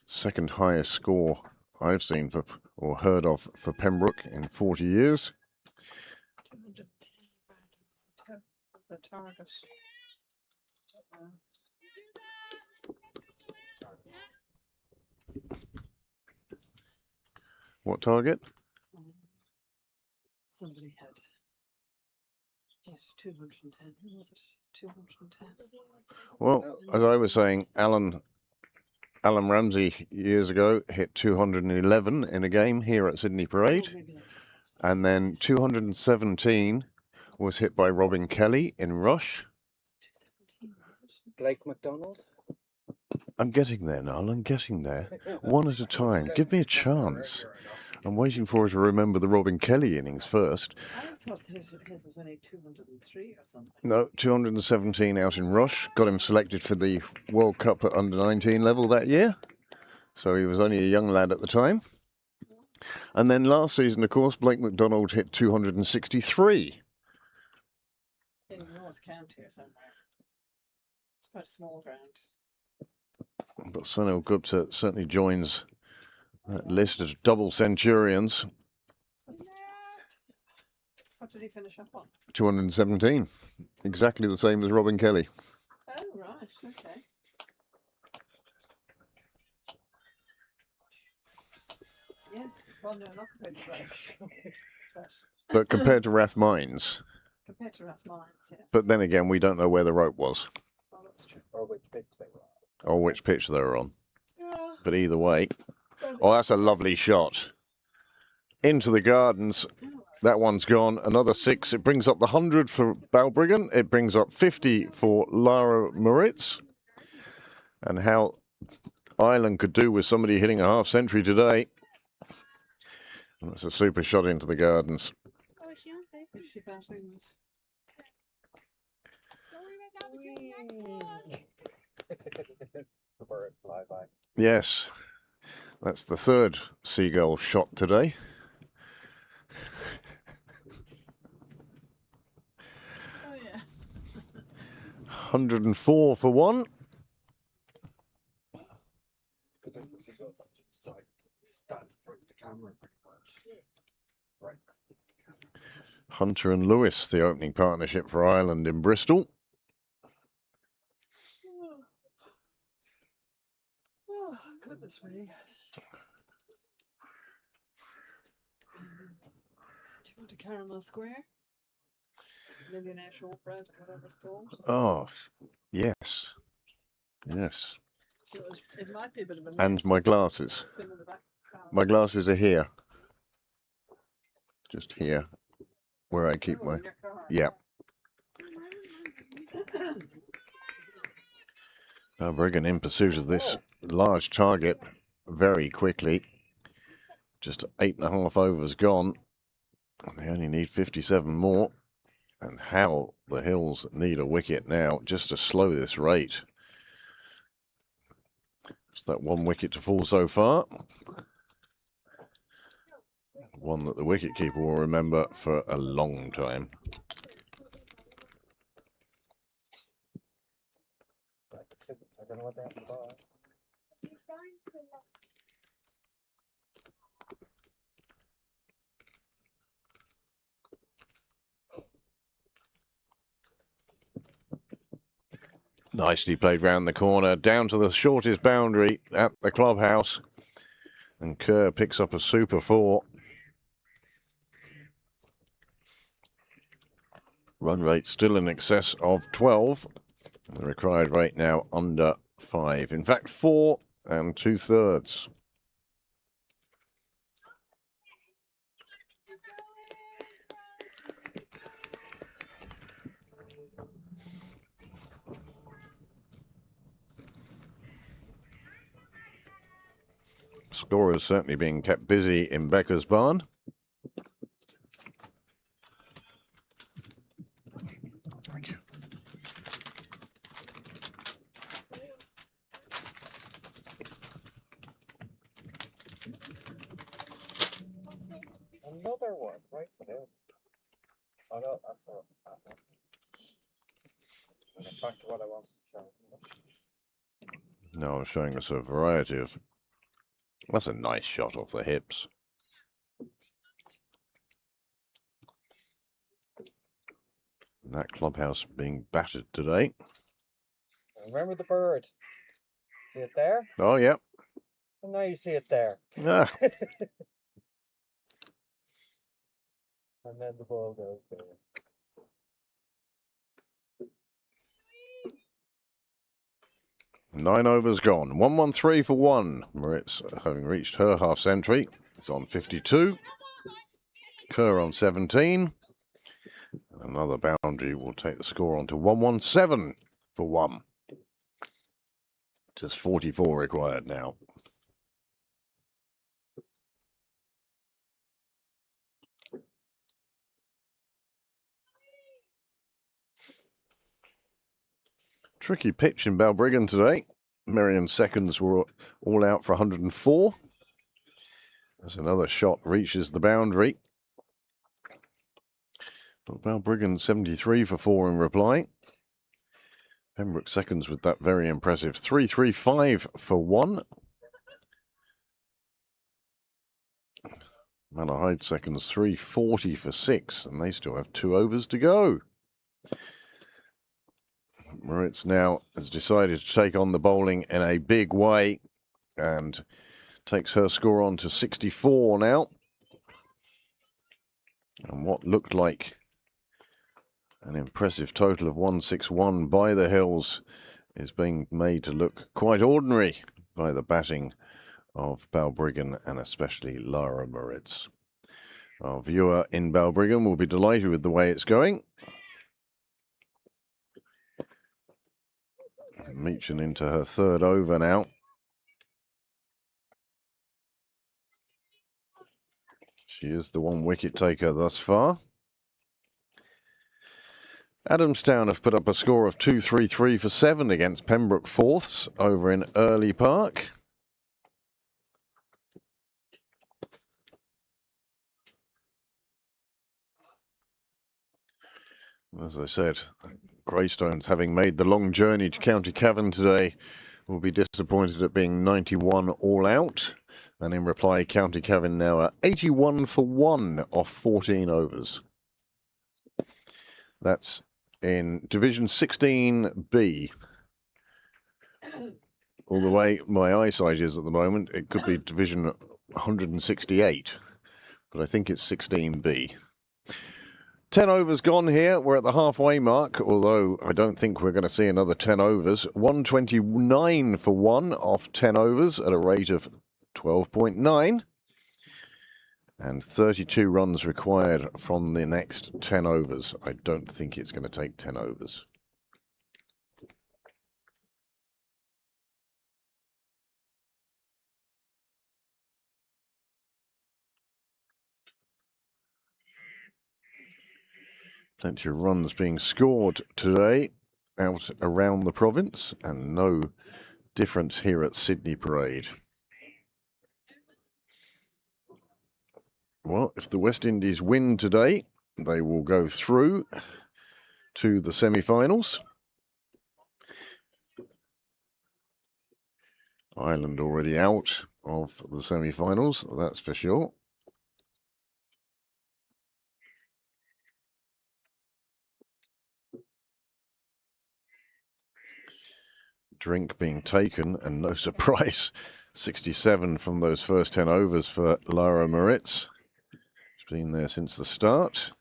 Speaker 1: second highest score I've seen for or heard of for Pembroke in 40 years.
Speaker 6: 210 the target.
Speaker 1: What target?
Speaker 6: Somebody had hit 210. Who was it? 210.
Speaker 1: Well, as I was saying, Alan Ramsey years ago hit 211 in a game here at Sydney Parade.
Speaker 6: Oh, maybe that's what it was.
Speaker 1: And then 217 was hit by Robin Kelly in Rush.
Speaker 6: 217, was it?
Speaker 5: Blake McDonald?
Speaker 1: I'm getting there, Niall, I'm getting there. One at a time. Give me a chance. I'm waiting for her to remember the Robin Kelly innings first.
Speaker 6: I thought his was only 203 or something.
Speaker 1: No, 217 out in Rush. Got him selected for the World Cup at under 19 level that year. So he was only a young lad at the time. And then last season, of course, Blake McDonald hit 263.
Speaker 6: In North County or somewhere. It's quite a small ground.
Speaker 1: But Sunil Gupta certainly joins that list of double centurions.
Speaker 6: What did he finish up on?
Speaker 1: 217. Exactly the same as Robin Kelly.
Speaker 6: Oh, right, okay. Yes, well, no, not compared to Grace.
Speaker 1: But compared to Rathmines.
Speaker 6: Compared to Rathmines, yes.
Speaker 1: But then again, we don't know where the rope was.
Speaker 6: Oh, that's true.
Speaker 5: Or which pitch they were on.
Speaker 1: Or which pitch they were on.
Speaker 6: Yeah.
Speaker 1: But either way. Oh, that's a lovely shot. Into the gardens. That one's gone. Another 6. It brings up the 100 for Balbriggan. It brings up 50 for Lara Moritz. And how Ireland could do with somebody hitting a half century today. And that's a super shot into the gardens.
Speaker 3: Oh, is she on there?
Speaker 6: Is she batting?
Speaker 3: Don't worry about that, Virginia.
Speaker 5: The bird fly by.
Speaker 1: Yes, that's the third seagull shot today.
Speaker 6: Oh, yeah.
Speaker 1: 104 for one.
Speaker 5: Because the seagulls just stand in front of the camera pretty much. Right.
Speaker 1: Hunter and Lewis, the opening partnership for Ireland in Bristol.
Speaker 6: Oh, goodness me. Do you want a caramel square? Millionaire shortbread, whatever it's called.
Speaker 1: Oh, yes. Yes.
Speaker 6: It might be a bit of a mess.
Speaker 1: And my glasses.
Speaker 6: It's been in the back.
Speaker 1: My glasses are here. Just here, where I keep
Speaker 6: Oh,
Speaker 1: my...
Speaker 6: in your car.
Speaker 1: Yeah. Balbriggan in pursuit of this large target very quickly. Just 8.5 overs gone. They only need 57 more. And how the Hills need a wicket now just to slow this rate. It's that one wicket to fall so far. One that the wicketkeeper will remember for a long time.
Speaker 5: I don't know what they have to buy.
Speaker 1: Nicely played round the corner, down to the shortest boundary at the clubhouse. And Kerr picks up a super 4. Run rate still in excess of 12. The required rate now under 5. In fact, 4 2/3. Scorers certainly being kept busy in Becker's barn. Thank you.
Speaker 5: Another one, right for them. Oh no, that's not. back to what I wanted to show.
Speaker 1: Now showing us a variety of... That's a nice shot off the hips. That clubhouse being battered today.
Speaker 5: Remember the bird? See it there?
Speaker 1: Oh, yeah.
Speaker 5: And now you see it there.
Speaker 1: Ah,
Speaker 5: And then the ball goes there.
Speaker 1: nine overs gone. 1-1-3 for one. Moritz, having reached her half century, is on 52. Kerr on 17. Another boundary will take the score on to 1-1-7 for one. Just 44 required now. Tricky pitch in Balbriggan today. Merion's seconds were all out for 104. As another shot reaches the boundary. But Balbriggan 73 for 4 in reply. Pembroke seconds with that very impressive 3-3-5 for 1. Malahide seconds 340 for 6, and they still have 2 overs to go. Moritz now has decided to take on the bowling in a big way and takes her score on to 64 now. And what looked like an impressive total of 161 by the Hills is being made to look quite ordinary by the batting of Balbriggan and especially Lara Moritz. Our viewer in Balbriggan will be delighted with the way it's going. Meechan into her 3rd over now. She is the 1 wicket taker thus far. Adamstown have put up a score of 2-3-3 for 7 against Pembroke Fourths over in Early Park. As I said, Greystones, having made the long journey to County Cavan today, will be disappointed at being 91 all out. And in reply, County Cavan now are 81 for 1 off 14 overs. That's in Division 16B. All the way my eyesight is at the moment, it could be Division 168, but I think it's 16B. 10 overs gone here. We're at the halfway mark, although I don't think we're going to see another 10 overs. 129 for 1 off 10 overs at a rate of 12.9. And 32 runs required from the next 10 overs. I don't think it's going to take 10 overs. Plenty of runs being scored today out around the province, and no difference here at Sydney Parade. Well, if the West Indies win today, they will go through to the semi-finals. Ireland already out of the semi-finals, that's for sure. Drink being taken, and no surprise, 67 from those first 10 overs for Lara Moritz. She's been there since the start.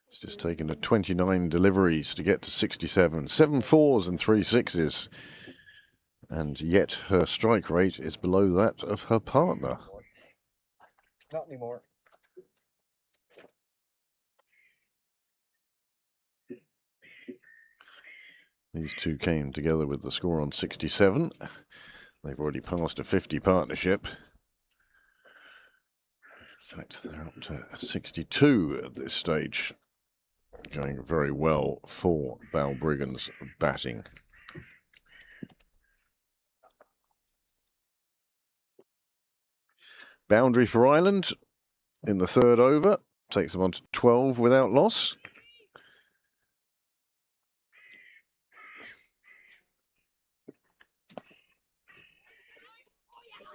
Speaker 1: It's just taken to 29 deliveries to get to 67. 7 fours and 3 sixes. And yet her strike rate is below that of her partner.
Speaker 5: Not anymore.
Speaker 1: These two came together with the score on 67. They've already passed a 50 partnership. In fact, they're up to 62 at this stage. Going very well for Balbriggan's batting. Boundary for Ireland in the 3rd over. takes them on to 12 without loss.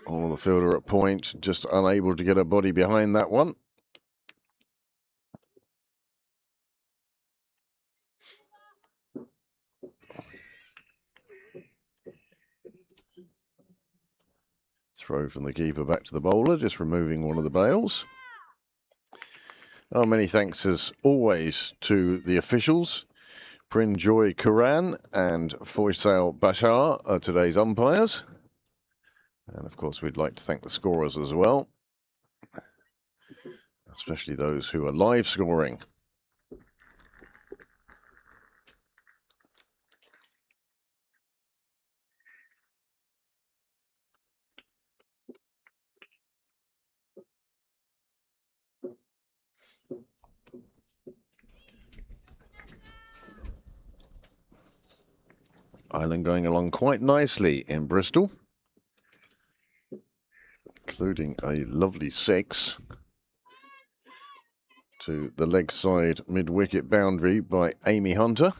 Speaker 1: Oh, the fielder at point, just unable to get a body behind that one. Throw from the keeper back to the bowler, just removing one of the bails. Oh, many thanks as always to the officials. Prinjoy Kuran and Faisal Bashar are today's umpires. And of course, we'd like to thank the scorers as well, especially those who are live scoring. Island going along quite nicely in Bristol, including a lovely 6 to the leg side mid-wicket boundary by Amy Hunter.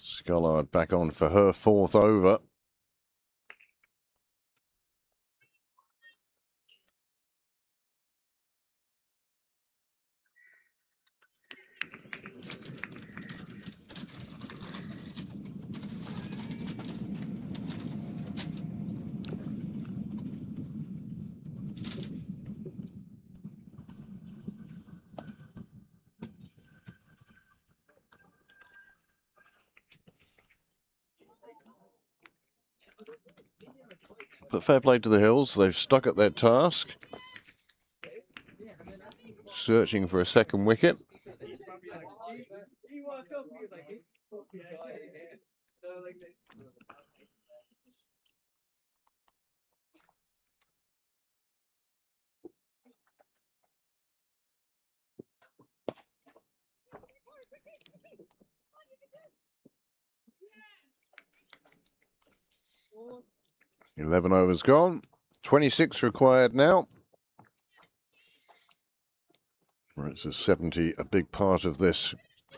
Speaker 1: Scullard back on for her 4th over. But fair play to the Hills, they've stuck at their task, searching for a second wicket.
Speaker 6: Oh,
Speaker 1: 11 overs gone, 26 required now. It's a 70, a big part of this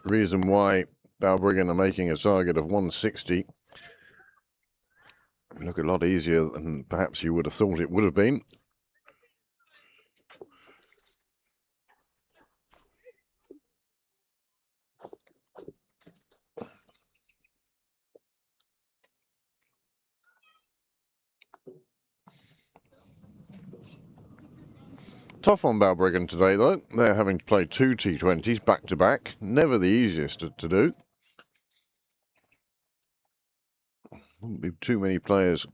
Speaker 1: reason why Balbriggan are making a target of 160. Look a lot easier than perhaps you would have thought it would have been. Tough on Balbriggan today, though. They're having to play 2 T20s back-to-back. Never the easiest to do. Wouldn't be too many players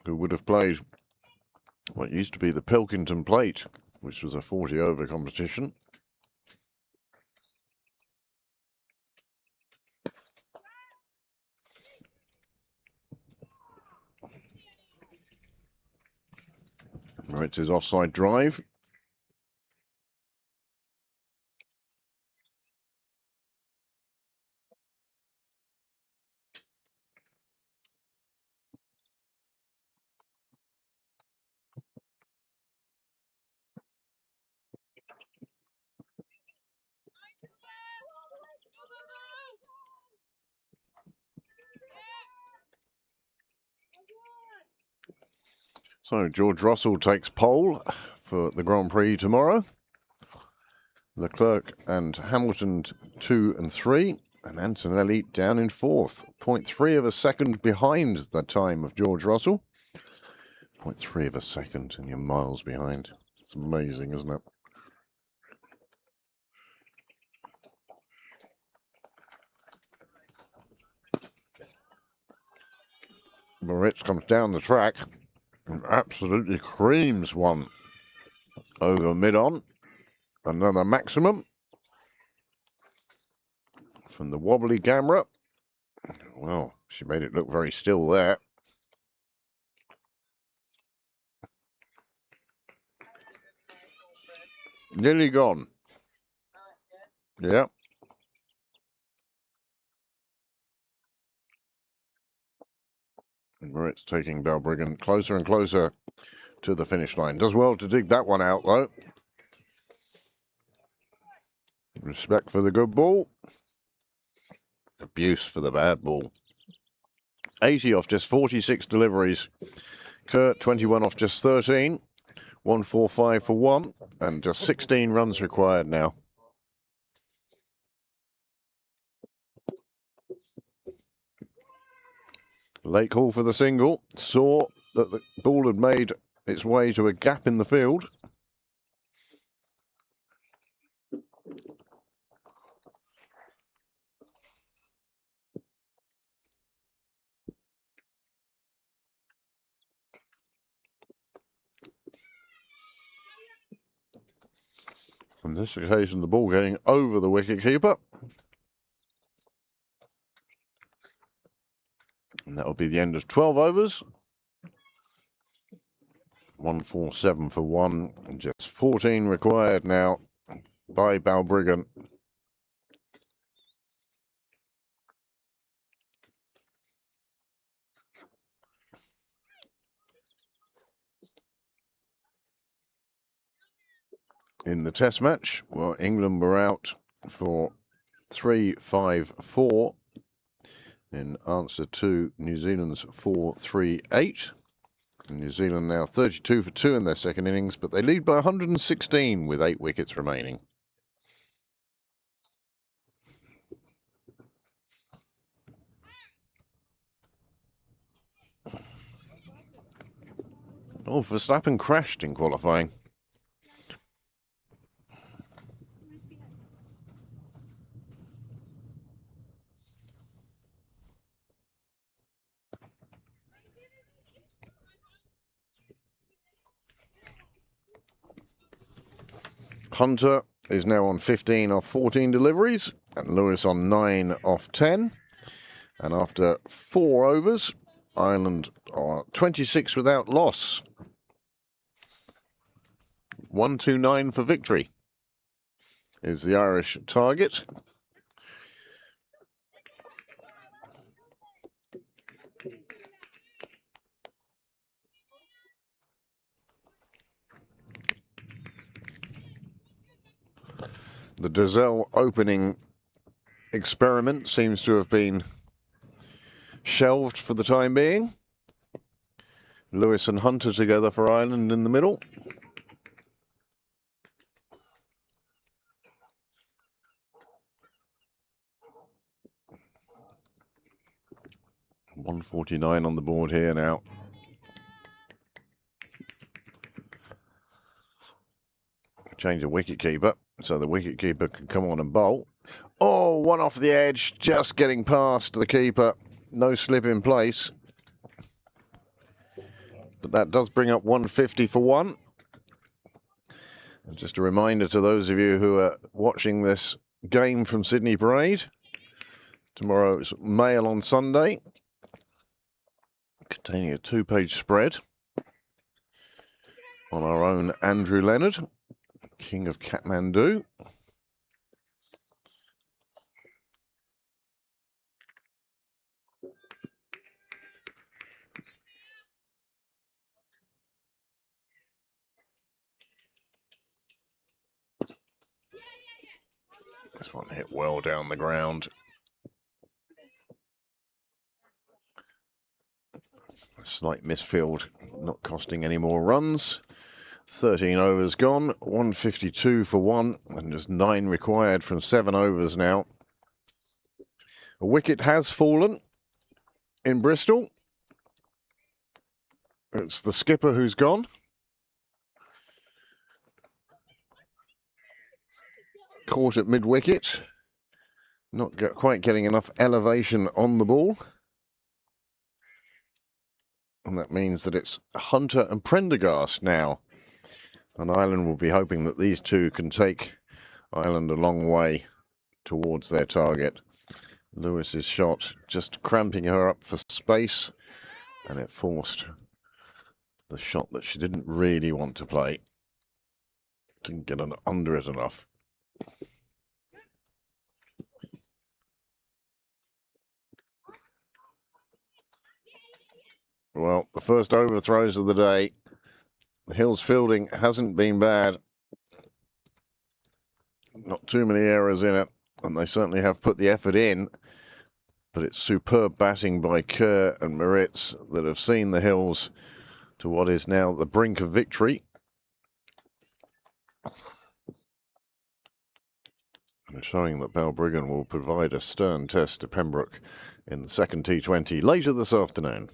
Speaker 1: who would have played what used to be the Pilkington Plate, which was a 40-over competition. It's his offside drive. So George Russell takes pole for the Grand Prix tomorrow. Leclerc and Hamilton 2 and 3, and Antonelli down in 4th. 0.3 of a second behind the time of George Russell. 0.3 of a second, and you're miles behind. It's amazing, isn't it? Moritz comes down the track and absolutely creams one over mid-on. Another maximum from the wobbly camera. Well, She made it look very still there. Nearly gone. Yeah. Where it's taking Balbriggan closer and closer to the finish line. Does well to dig that one out, though. Respect for the good ball. Abuse for the bad ball. 80 off just 46 deliveries. Kurt, 21 off just 13. 145 for 1. And just 16 runs required now. Lake Hall for the single. Saw that the ball had made its way to a gap in the field. On this occasion, the ball getting over the wicketkeeper. And that will be the end of 12 overs. 147 for 1. And just 14 required now by Balbriggan. In the test match, well, England were out for 3-5-4 in answer to New Zealand's 4-3-8. New Zealand now 32 for 2 in their second innings, but they lead by 116 with 8 wickets remaining. Oh, Verstappen crashed in qualifying. Hunter is now on 15 off 14 deliveries, and Lewis on 9 off 10. And after 4 overs, Ireland are 26 without loss. 129 for victory is the Irish target. The Dazelle opening experiment seems to have been shelved for the time being. Lewis and Hunter together for Ireland in the middle. .149 on the board here now. Change of wicketkeeper, so the wicketkeeper can come on and bowl. Oh, one off the edge, just getting past the keeper. No slip in place. But that does bring up 150 for 1. And just a reminder to those of you who are watching this game from Sydney Parade. Tomorrow's Mail on Sunday, containing a 2-page spread on our own Andrew Leonard, King of Kathmandu. This one hit well down the ground. A slight misfield, not costing any more runs. 13 overs gone, 152 for 1, and just 9 required from 7 overs now. A wicket has fallen in Bristol. It's the skipper who's gone. Caught at mid-wicket. Not quite getting enough elevation on the ball. And that means that it's Hunter and Prendergast now. And Ireland will be hoping that these two can take Ireland a long way towards their target. Lewis's shot just cramping her up for space, and it forced the shot that she didn't really want to play. Didn't get under it enough. Well, the first overthrows of the day. The Hills fielding hasn't been bad. Not too many errors in it, and they certainly have put the effort in. But it's superb batting by Kerr and Moritz that have seen the Hills to what is now the brink of victory. And showing that Balbriggan will provide a stern test to Pembroke in the second T20 later this afternoon.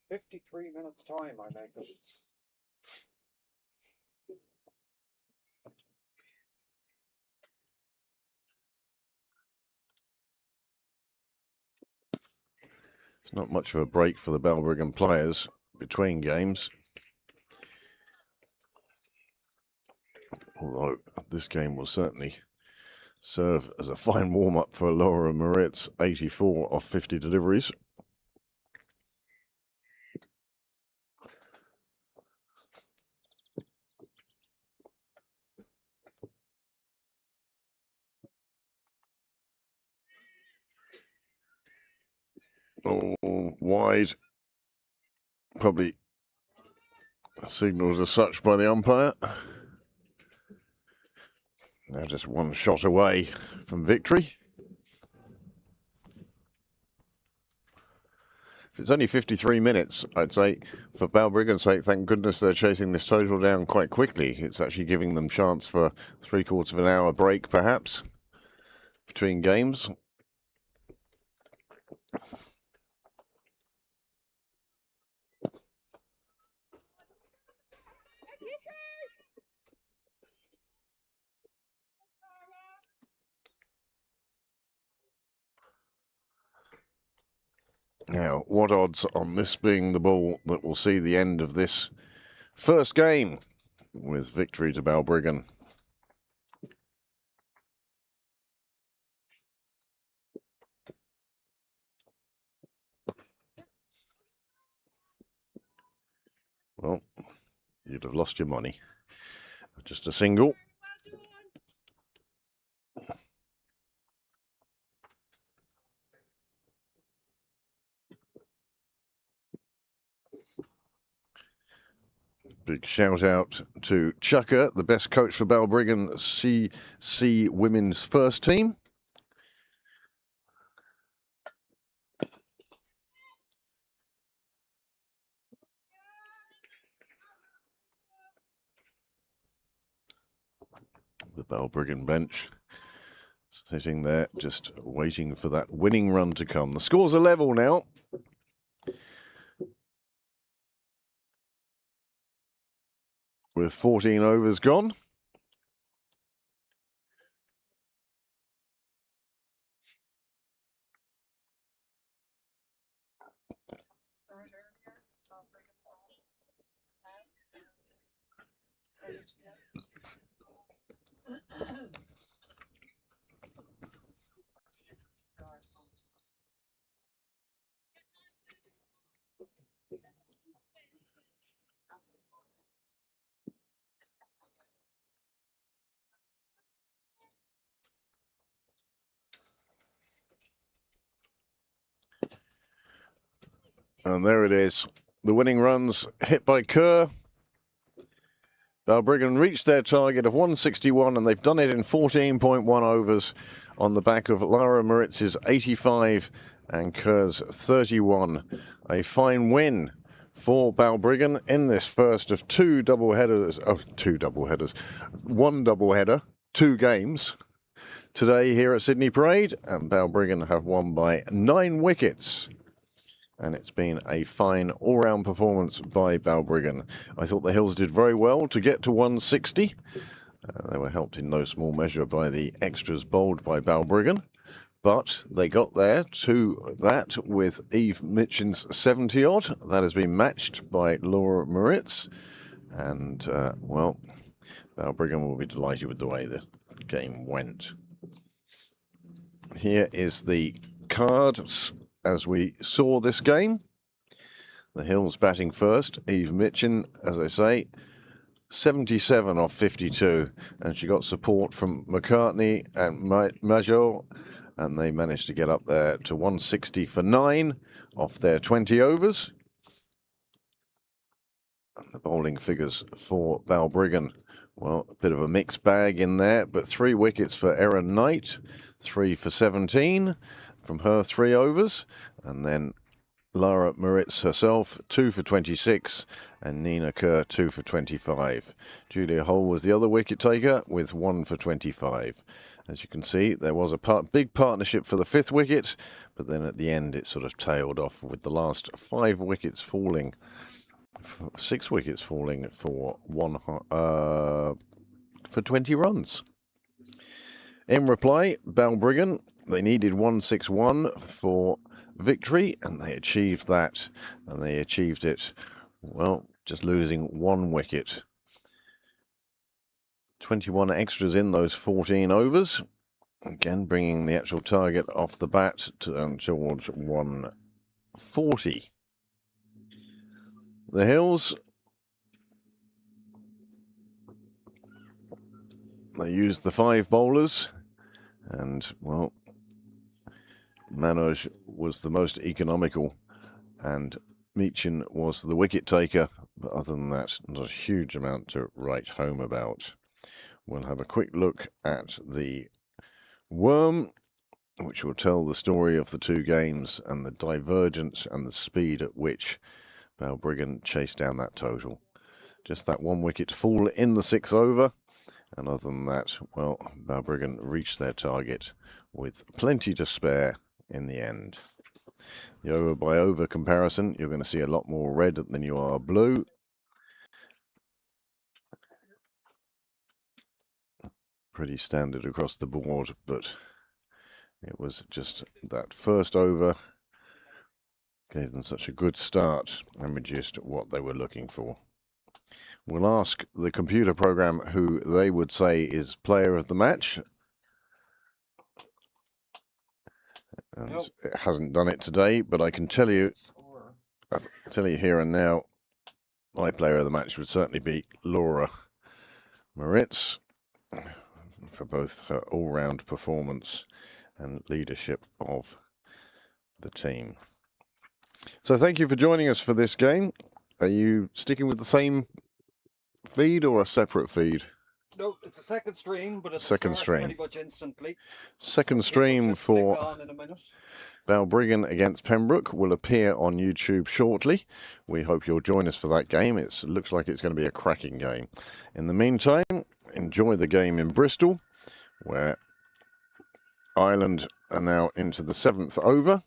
Speaker 5: "53 minutes time, I make it."
Speaker 1: It's not much of a break for the Balbriggan players between games. Although this game will certainly serve as a fine warm-up for Laura Moritz, 84 off 50 deliveries. Oh, wide. Probably signalled as such by the umpire. Now just one shot away from victory. If it's only 53 minutes, I'd say, for Balbriggan's sake, thank goodness they're chasing this total down quite quickly. It's actually giving them chance for 3/4 of an hour break, perhaps, between games. Now, what odds on this being the ball that will see the end of this first game with victory to Balbriggan? Well, you'd have lost your money. Just a single. Big shout out to Chucker, the best coach for Balbriggan CC Women's First Team. The Balbriggan bench sitting there just waiting for that winning run to come. The scores are level now. With 14 overs gone. And there it is. The winning runs hit by Kerr. Balbriggan reached their target of 161, and they've done it in 14.1 overs on the back of Lara Moritz's 85 and Kerr's 31. A fine win for Balbriggan in this first of one double header, 2 games today here at Sydney Parade, and Balbriggan have won by 9 wickets. And it's been a fine all-round performance by Balbriggan. I thought the Hills did very well to get to 160. They were helped in no small measure by the extras bowled by Balbriggan, but they got there to that with Eve Mitchin's 70-odd. That has been matched by Laura Moritz, and, well, Balbriggan will be delighted with the way the game went. Here is the cards as we saw this game. The Hills batting first. Eve Mitchin, as I say, 77 off 52, and she got support from McCartney and Major, and they managed to get up there to 160 for 9 off their 20 overs. And the bowling figures for Balbriggan, well, a bit of a mixed bag in there, but 3 wickets for Erin Knight, 3 for 17 from her 3 overs, and then Lara Moritz herself, 2 for 26, and Nina Kerr, 2 for 25. Julia Hull was the other wicket taker with 1 for 25. As you can see, there was a big partnership for the 5th wicket, but then at the end it sort of tailed off with the last 5 wickets falling, 6 wickets falling for 20 runs. In reply, Balbriggan, they needed 161 for victory, and they achieved that, and they achieved it, well, just losing 1 wicket. 21 extras in those 14 overs, again bringing the actual target off the bat to, towards 140. The Hills, they used the 5 bowlers, and, well, Manoj was the most economical, and Meechin was the wicket taker, but other than that, not a huge amount to write home about. We'll have a quick look at the worm, which will tell the story of the 2 games and the divergence and the speed at which Balbriggan chased down that total. Just that 1 wicket fall in the 6th over, and other than that, well, Balbriggan reached their target with plenty to spare in the end. The over by over comparison, you're going to see a lot more red than you are blue. Pretty standard across the board, but it was just that first over gave them such a good start and reduced what they were looking for. We'll ask the computer program who they would say is player of the match. And it hasn't done it today, but I can tell you here and now, my player of the match would certainly be Laura Moritz for both her all-round performance and leadership of the team. So thank you for joining us for this game. Are you sticking with the same feed or a separate feed?
Speaker 5: No, it's a second stream, but it's
Speaker 1: second stream.
Speaker 5: pretty much instantly.
Speaker 1: Second stream for Balbriggan against Pembroke will appear on YouTube shortly. We hope you'll join us for that game. It looks like it's going to be a cracking game. In the meantime, enjoy the game in Bristol, where Ireland are now into the 7th over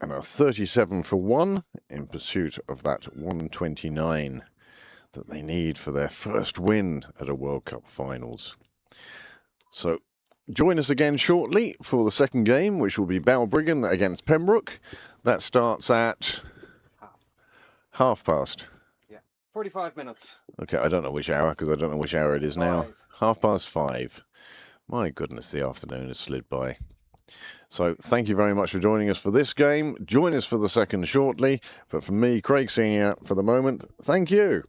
Speaker 1: and are 37 for 1 in pursuit of that 129 that they need for their first win at a World Cup finals. So join us again shortly for the second game, which will be Balbriggan against Pembroke. That starts at past.
Speaker 5: Yeah, 45 minutes.
Speaker 1: Okay, I don't know which hour, because I don't know which hour it is now. 5:30. My goodness, the afternoon has slid by. So thank you very much for joining us for this game. Join us for the second shortly. But from me, Craig Senior, for the moment, thank you.